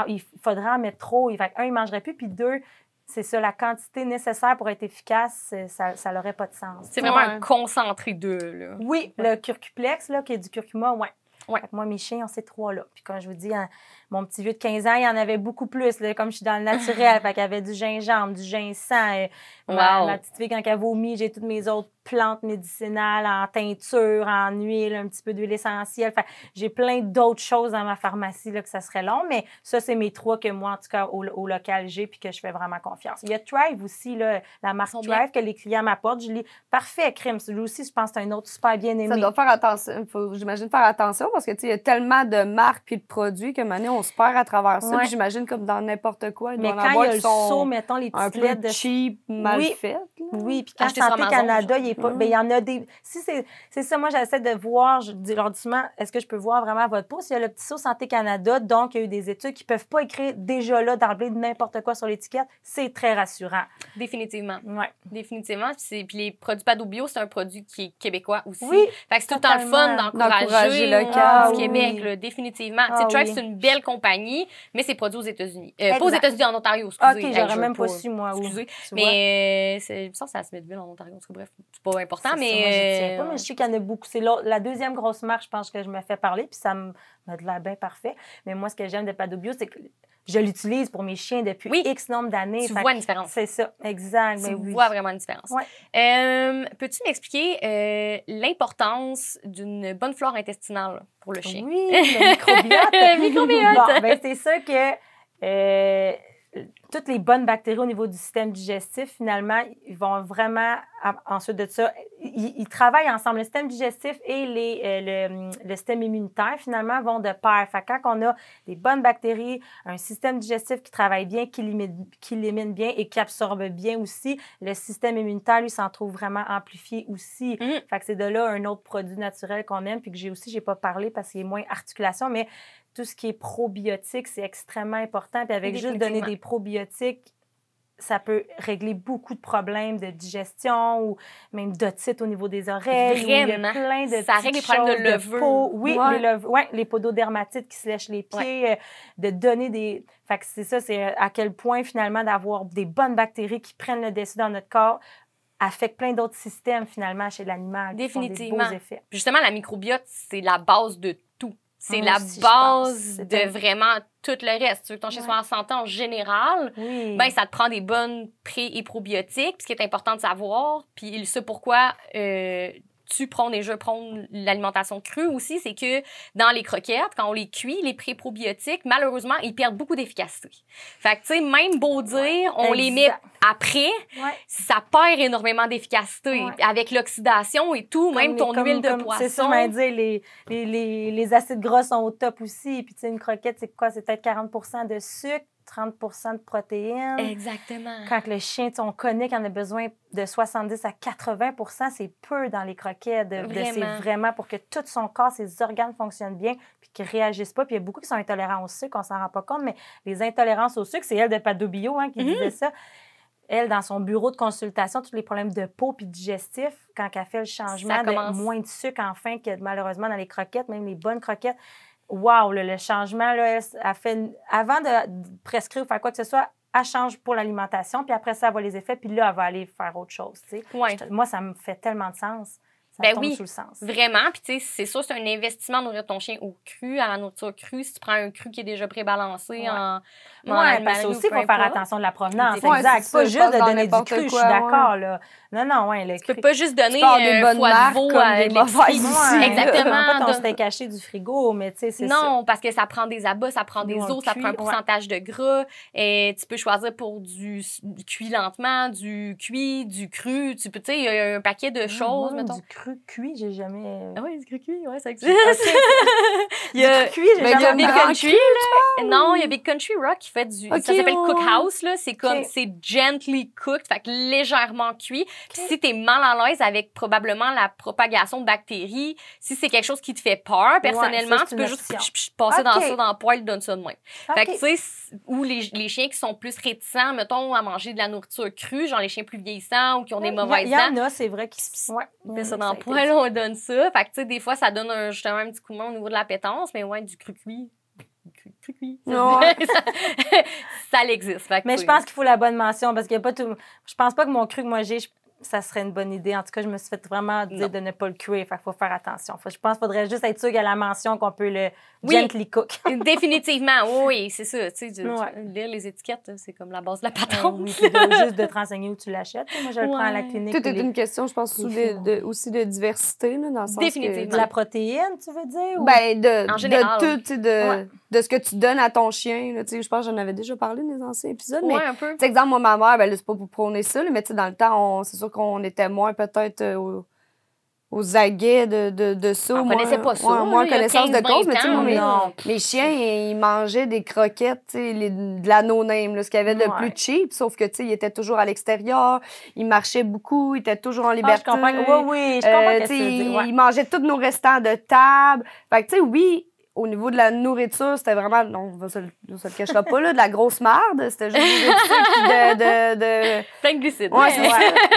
il faudrait en mettre trop. Fait un, ils ne mangeraient plus. Puis 2, c'est ça, la quantité nécessaire pour être efficace, ça n'aurait pas de sens. C'est vraiment un concentré d'eux, là. Oui, le curcuplex, là, qui est du curcuma, moi, mes chiens ont ces 3-là. Puis quand je vous dis, mon petit vieux de 15 ans, il y en avait beaucoup plus, là, comme je suis dans le naturel. Fait qu'il y avait du gingembre, du ginseng. Ma petite fille, quand elle vomit, j'ai toutes mes autres plantes médicinales en teinture, en huile, un petit peu d'huile essentielle. Fait j'ai plein d'autres choses dans ma pharmacie là, que ça serait long, mais ça, c'est mes 3 que moi, en tout cas, au local, j'ai puis que je fais vraiment confiance. Il y a Thrive aussi, là, la marque Thrive que les clients m'apportent. Je lis parfait, crème. Lui aussi, je pense que c'est un autre super bien aimé. Ça doit faire attention. Faut, j'imagine, faire attention parce que, tu sais, il y a tellement de marques puis de produits que maintenant, on se perd à travers ça. Puis j'imagine, comme dans n'importe quoi, mais quand il y a le saut, mettons, les petites lettres de cheap, mal faites. Oui, puis quand Santé Canada, il est pas. Ben, il y en a des. Si c'est ça, moi, j'essaie de voir, je dis leur dis souvent, est-ce que je peux voir vraiment votre peau? S'il y a le petit saut Santé Canada, donc il y a eu des études qui ne peuvent pas écrire déjà là, d'emblée, n'importe quoi sur l'étiquette, c'est très rassurant. Définitivement. Oui. Définitivement. Puis les produits Pat Bio, c'est un produit qui est québécois aussi. Oui. Fait que c'est tout le temps le fun d'encourager local du Québec, là, définitivement. Thrive, c'est une belle compagnie, mais c'est produit aux États-Unis. Pas aux États-Unis, en Ontario, excusez. OK, j'aurais même pas su, moi. Excusez. Mais ça, c'est à Smithville, en Ontario. Bref, c'est pas important, mais... Ça, moi, je tiens pas, mais je sais qu'il y en a beaucoup. C'est la deuxième grosse marque, je pense, que je me fais parler, puis ça m'a de l'air bien parfait. Mais moi, ce que j'aime de Pat Bio, c'est que je l'utilise pour mes chiens depuis X nombre d'années. Tu vois une différence. C'est ça, exact. Tu vois vraiment une différence. Ouais. Peux-tu m'expliquer l'importance d'une bonne flore intestinale pour le chien? Oui, le microbiote. Le microbiote. Bon, c'est sûr que toutes les bonnes bactéries au niveau du système digestif, finalement, ils vont vraiment, ensuite de ça, ils travaillent ensemble. Le système digestif et le système immunitaire, finalement, vont de pair. Fait que quand on a des bonnes bactéries, un système digestif qui travaille bien, qui élimine bien et qui absorbe bien aussi, le système immunitaire, lui, s'en trouve vraiment amplifié aussi. Fait que c'est de là un autre produit naturel qu'on aime, puis que j'ai pas parlé parce qu'il est moins articulation, mais tout ce qui est probiotique, c'est extrêmement important. Puis avec juste donner des probiotiques, ça peut régler beaucoup de problèmes de digestion ou même d'otite au niveau des oreilles. Vraiment. Il y a plein de Ça règle les problèmes de levure. peau. Oui, Ouais. les pododermatites qui se lèchent les pieds, de donner des... Fait que c'est ça, c'est à quel point, finalement, d'avoir des bonnes bactéries qui prennent le dessus dans notre corps affecte plein d'autres systèmes, finalement, chez l'animal. Définitivement. Qui font des beaux effets. Justement, la microbiote, c'est la base de tout. C'est Moi la aussi, je base pense. de vraiment tout le reste. Tu veux que ton chien soit en santé en général, Oui. ben ça te prend des bonnes pré- et probiotiques. Puis ce qui est important de savoir, puis ce pourquoi tu prônes et je prône l'alimentation crue aussi, c'est que dans les croquettes, quand on les cuit, les pré-probiotiques, malheureusement, ils perdent beaucoup d'efficacité. Fait que, tu sais, même beau dire, on les met après, ça perd énormément d'efficacité. Ouais. Avec l'oxydation et tout, même ton huile de poisson. C'est ça, je veux dire, les acides gras sont au top aussi. Puis, tu sais, une croquette, c'est quoi? C'est peut-être 40 de sucre, 30 de protéines. Exactement. Quand le chien, on connaît qu'il en a besoin de 70 à 80 c'est peu dans les croquettes. C'est vraiment pour que tout son corps, ses organes fonctionnent bien puis qu'ils ne réagissent pas. Puis il y a beaucoup qui sont intolérants au sucre, on s'en rend pas compte, mais les intolérances au sucre, c'est elle de Padobio qui disait ça. Elle, dans son bureau de consultation, tous les problèmes de peau puis digestifs, quand elle fait le changement de moins de sucre, enfin, que malheureusement dans les croquettes, même les bonnes croquettes, wow, le changement, là, elle fait, avant de prescrire ou faire quoi que ce soit, elle change pour l'alimentation, puis après ça, elle voit les effets, puis là, elle va aller faire autre chose. Ouais. Moi, ça me fait tellement de sens. Ça tombe sous le sens. Vraiment. Puis, tu sais, c'est sûr, c'est un investissement de nourrir ton chien au cru, à la nourriture crue. Si tu prends un cru qui est déjà prébalancé en parce que aussi, il faut faire attention de la provenance. Ouais, exact. C'est pas juste de donner du cru, je suis d'accord, là. Non, le tu peux pas juste donner des bonnes foie marques de veau comme à des mauvaises l'épicerie. ici. Exactement. Pas ton steak haché du frigo, mais tu sais, c'est ça. Non, parce que ça prend des abats, ça prend des os, ça prend un cuit, pourcentage de gras. Et tu peux choisir pour du cuit lentement, du cuit, du cru. Tu peux, tu sais, il y a un paquet de choses, mettons. Du cru cuit, j'ai jamais... Ah oui, du cru cuit, ouais, ça existe. Il y a cuit, il y a Big Country, là. Non, il y a Big Country Rock qui fait du... ça s'appelle Cookhouse, là. C'est comme... C'est gently cooked, fait que légèrement cuit. Puis si t'es mal à l'aise avec probablement la propagation de bactéries, si c'est quelque chose qui te fait peur, personnellement, tu peux juste passer dans ça dans le poêle, donne ça de même. Fait que, tu sais, ou les chiens qui sont plus réticents, mettons, à manger de la nourriture crue, genre les chiens plus vieillissants ou qui ont des mauvaises dents. Il y en a, c'est vrai, qui... On fait ça dans le poêle, on donne ça. Fait que, tu sais, des fois, ça donne justement un petit coup de main au niveau de la pétence, mais ouais, du cru cuit. Ça l'existe. Mais je pense qu'il faut la bonne mention parce qu'il n'y a pas tout. Je pense pas que mon cru que moi j'ai, ça serait une bonne idée. En tout cas, je me suis fait vraiment dire de ne pas le cuire. Fait qu'il faut faire attention. Je pense qu'il faudrait juste être sûr qu'il y a la mention qu'on peut le gently cook. Définitivement, oui, c'est ça. Tu sais, lire les étiquettes, c'est comme la base de la patente. Oui, juste de te renseigner où tu l'achètes. Moi, je le prends à la clinique. Tout est une question, je pense, aussi de diversité, là, dans le sens Définitivement. De la protéine, tu veux dire? Ou... Ben, en général, de tout, de ce que tu donnes à ton chien. Là, je pense que j'en avais déjà parlé dans les anciens épisodes. Ouais, mais, un peu. Exemple, moi, ma mère, ben, là, c'est pas pour prôner ça, là, mais dans le temps, c'est sûr qu'on était moins peut-être aux aguets de ça. On connaissait pas ça. Moins connaissance de cause, mais tu sais, mes chiens, ils mangeaient des croquettes, de la no-name, ce qu'il y avait de plus cheap, sauf que, tu sais, ils étaient toujours à l'extérieur, ils marchaient beaucoup, ils étaient toujours en liberté. Je comprends. Oui, je comprends que tu ils mangeaient tous nos restants de table. Fait que, tu sais, oui, au niveau de la nourriture, c'était vraiment, non, on se le cachera pas, là, de la grosse merde. C'était juste de plein de glucides. Ouais,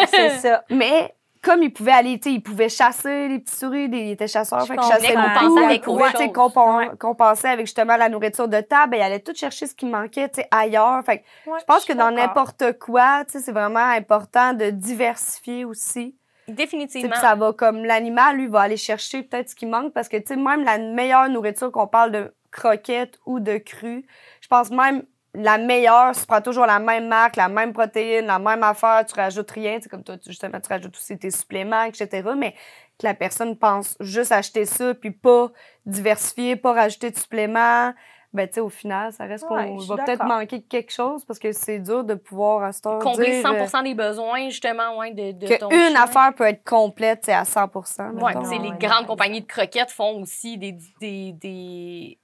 c'est ça. Mais comme ils pouvaient aller, ils pouvaient chasser les petits souris, ils étaient chasseurs, fait qu'ils chassaient beaucoup. Ils pouvaient compenser avec justement la nourriture de table, ils allaient tout chercher ce qui manquait ailleurs. Fait que je pense que dans n'importe quoi, c'est vraiment important de diversifier aussi. Définitivement. Ça va comme l'animal, lui, va aller chercher peut-être ce qui manque parce que, tu sais, même la meilleure nourriture, qu'on parle de croquettes ou de cru, je pense même la meilleure, tu prends toujours la même marque, la même protéine, la même affaire, tu rajoutes rien, c'est comme toi, justement, tu rajoutes aussi tes suppléments, etc. Mais que la personne pense juste acheter ça puis pas diversifier, pas rajouter de suppléments, ben, tu sais, au final, ça reste qu'on va peut-être manquer quelque chose parce que c'est dur de pouvoir à ce temps combler 100% des besoins, justement, de ton chien. Une affaire peut être complète, c'est à 100%. Oui, les grandes compagnies de croquettes font aussi des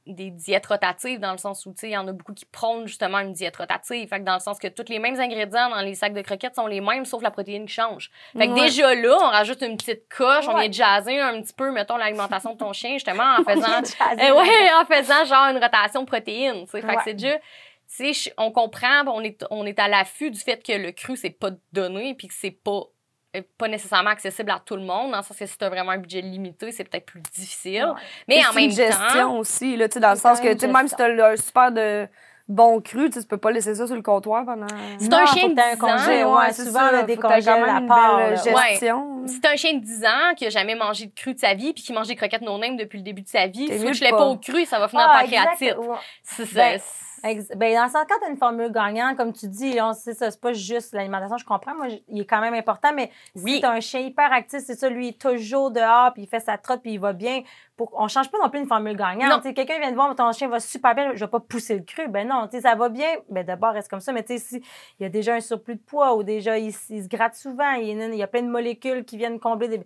diètes rotatives dans le sens où, tu sais, il y en a beaucoup qui prônent justement une diète rotative. Fait que dans le sens que tous les mêmes ingrédients dans les sacs de croquettes sont les mêmes, sauf la protéine qui change. Fait que déjà là, on rajoute une petite coche, on vient de jaser un petit peu, mettons, l'alimentation de ton chien, justement, en faisant, en faisant genre une rotation de protéines, tu sais. Fait que on comprend, on est à l'affût du fait que le cru, c'est pas donné, puis que c'est pas nécessairement accessible à tout le monde, dans le sens que si tu as vraiment un budget limité, c'est peut-être plus difficile. Ouais. Mais en même une gestion temps... aussi, là, dans le sens que, même si tu as un super de bon cru, tu peux pas laisser ça sur le comptoir pendant... C'est un chien de 10 ans. Ouais, souvent, on a des congés à une part. belle gestion. C'est un chien de 10 ans qui a jamais mangé de cru de sa vie puis qui mange des croquettes no-name depuis le début de sa vie. Si je l'ai pas au cru, ça va finir en pancréatite. C'est ça. Ben, dans le sens, quand tu as une formule gagnante, comme tu dis, c'est pas juste l'alimentation, je comprends, moi, il est quand même important, mais si tu as un chien hyper actif, c'est ça, lui, il est toujours dehors, puis il fait sa trotte, puis il va bien. On change pas non plus une formule gagnante. Quelqu'un vient de voir, ton chien va super bien, je vais pas pousser le cru. Ben non, ça va bien, ben d'abord, reste comme ça, mais si il y a déjà un surplus de poids ou déjà, il se gratte souvent, il y a plein de molécules qui viennent combler des...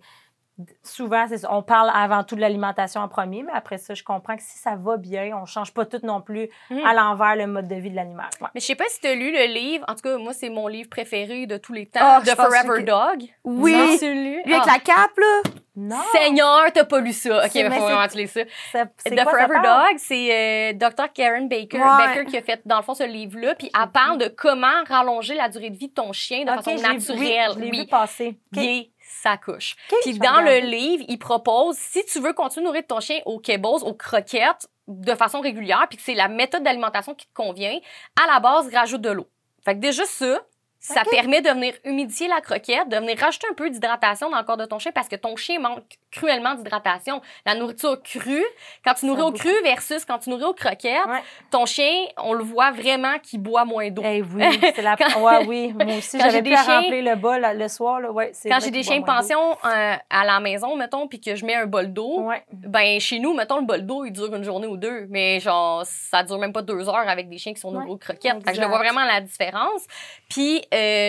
Souvent, c'est ça. On parle avant tout de l'alimentation en premier, mais après ça, je comprends que si ça va bien, on change pas tout non plus à l'envers le mode de vie de l'animal. Ouais. Mais je sais pas si tu as lu le livre. En tout cas, moi, c'est mon livre préféré de tous les temps, The Forever Dog. Oui. Non, tu l'as lu? Lui avec la cape, là. Non. Seigneur, t'as pas lu ça. OK, il faut vraiment tu lis ça. The Forever Dog, c'est Dr. Karen Baker qui a fait, dans le fond, ce livre-là. Puis elle parle de comment rallonger la durée de vie de ton chien de façon naturelle. Je l'ai vu passer. Sa couche. Puis dans le livre, il propose, si tu veux continuer à nourrir ton chien aux kibbles, aux croquettes, de façon régulière, puis que c'est la méthode d'alimentation qui te convient, à la base, rajoute de l'eau. Fait que déjà ça permet de venir humidifier la croquette, de venir rajouter un peu d'hydratation dans le corps de ton chien parce que ton chien manque cruellement d'hydratation. La nourriture crue, quand tu nourris au cru versus quand tu nourris aux croquettes, ton chien, on le voit vraiment qu'il boit moins d'eau. Eh oui, c'est la... oui, moi aussi, j'avais pu remplir le bol le soir. Là, quand j'ai des chiens de pension à la maison, mettons, puis que je mets un bol d'eau, ben chez nous, mettons, le bol d'eau, il dure une journée ou deux, mais genre, ça dure même pas 2 heures avec des chiens qui sont nourris aux croquettes. Fait que je vois vraiment la différence. Puis,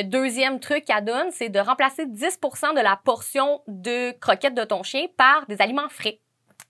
deuxième truc qu'elle donne, c'est de remplacer 10% de la portion de croquettes de ton chien par des aliments frais.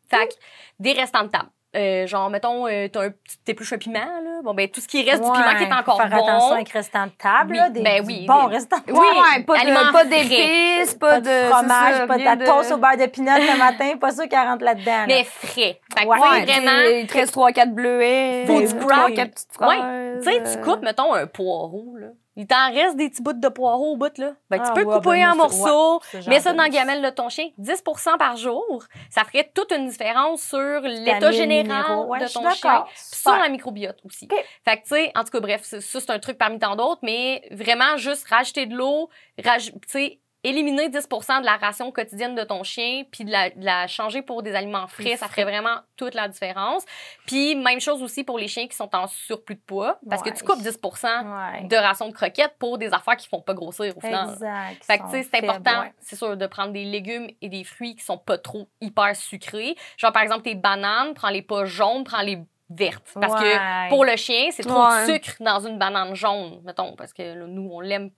Fait que des restants de table. Genre, mettons, t'as un petit épluche un piment, là. Bon, ben, tout ce qui reste du piment qui est encore faire bon. attention avec restant de table, là. Des bons restants de table. Oui, pas d'épices, pas de fromage, pas de ta toast au beurre de pinot le matin, pas sûr qu'elle rentre là-dedans. Mais frais. Fait que, vraiment. Il te reste 3-4 bleuets. Faut du croque. 3-4 petites fraises. Tu sais, tu coupes, mettons, un poireau, là. Il t'en reste des petits bouts de poireau au bout, là. Ben, tu peux le couper en morceaux, mets ça dans la gamelle de ton chien. 10% par jour, ça ferait toute une différence sur l'état général de ton chien. Puis sur la microbiote aussi. Fait que, tu sais, en tout cas, bref, ça, c'est un truc parmi tant d'autres, mais vraiment juste rajouter de l'eau, tu sais, éliminer 10% de la ration quotidienne de ton chien, puis de la changer pour des aliments frais, ça ferait vraiment toute la différence. Puis même chose aussi pour les chiens qui sont en surplus de poids, parce que tu coupes 10% de ration de croquettes pour des affaires qui font pas grossir au final. Exact. Fait que tu sais, c'est important, c'est sûr, de prendre des légumes et des fruits qui sont pas trop hyper sucrés. Genre par exemple tes bananes, prends-les pas jaunes, prends-les verte. Parce que pour le chien, c'est trop de sucre dans une banane jaune, mettons, parce que là, nous, on l'aime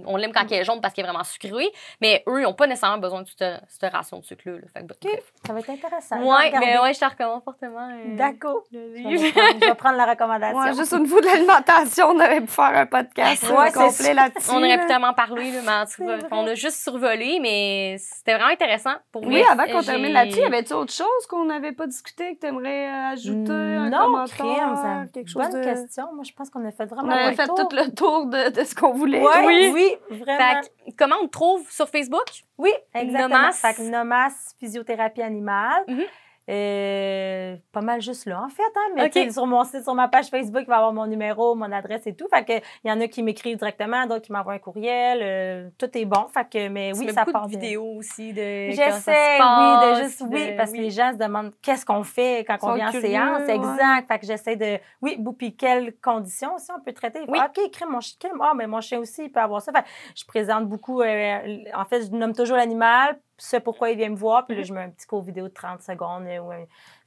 on l'aime quand elle est jaune parce qu'elle est vraiment sucrée, mais eux, ils n'ont pas nécessairement besoin de cette ration de sucre-là. Fait que, bref. Ça va être intéressant. Oui, mais je te recommande fortement. D'accord. Je vais prendre la recommandation. Ouais, juste au niveau de l'alimentation, on aurait pu faire un podcast complet là-dessus. On aurait pu tellement parler, mais en tout cas, on a juste survolé, mais c'était vraiment intéressant pour moi. Oui, avant qu'on termine là-dessus, y avait-tu autre chose qu'on n'avait pas discuté que tu aimerais ajouter? Non, crème, quelque chose bonne question. Moi, je pense qu'on a fait vraiment on a fait tout le tour de ce qu'on voulait. Oui, vraiment. Fait, comment on te trouve sur Facebook? Oui, exactement. Fait que Nomas Physiothérapie Animale. Pas mal juste là, en fait. Hein? Mais sur mon site, sur ma page Facebook, il va y avoir mon numéro, mon adresse et tout. Fait que il y en a qui m'écrivent directement, d'autres qui m'envoient un courriel. Tout est bon. Fait que, mais oui, ça part de vidéos aussi de j'essaie, parce que les gens se demandent qu'est-ce qu'on fait quand on vient en séance. Exact. Fait que j'essaie de, puis quelles conditions aussi on peut traiter. OK, crème, mon chien, mais mon chien aussi, il peut avoir ça. Fait que je présente beaucoup, en fait, je nomme toujours l'animal, c'est pourquoi il vient me voir, puis là, je mets un petit court vidéo de 30 secondes.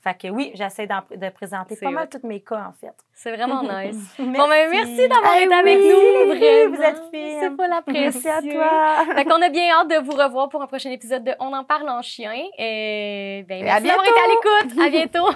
Fait que oui, j'essaie de présenter pas mal tous mes cas, en fait. C'est vraiment nice. Merci d'avoir été avec nous. Vraiment. Vous êtes fine. C'est pas la pression. Merci à toi. Fait qu'on a bien hâte de vous revoir pour un prochain épisode de On en parle en chien. Merci d'avoir été à l'écoute. À bientôt.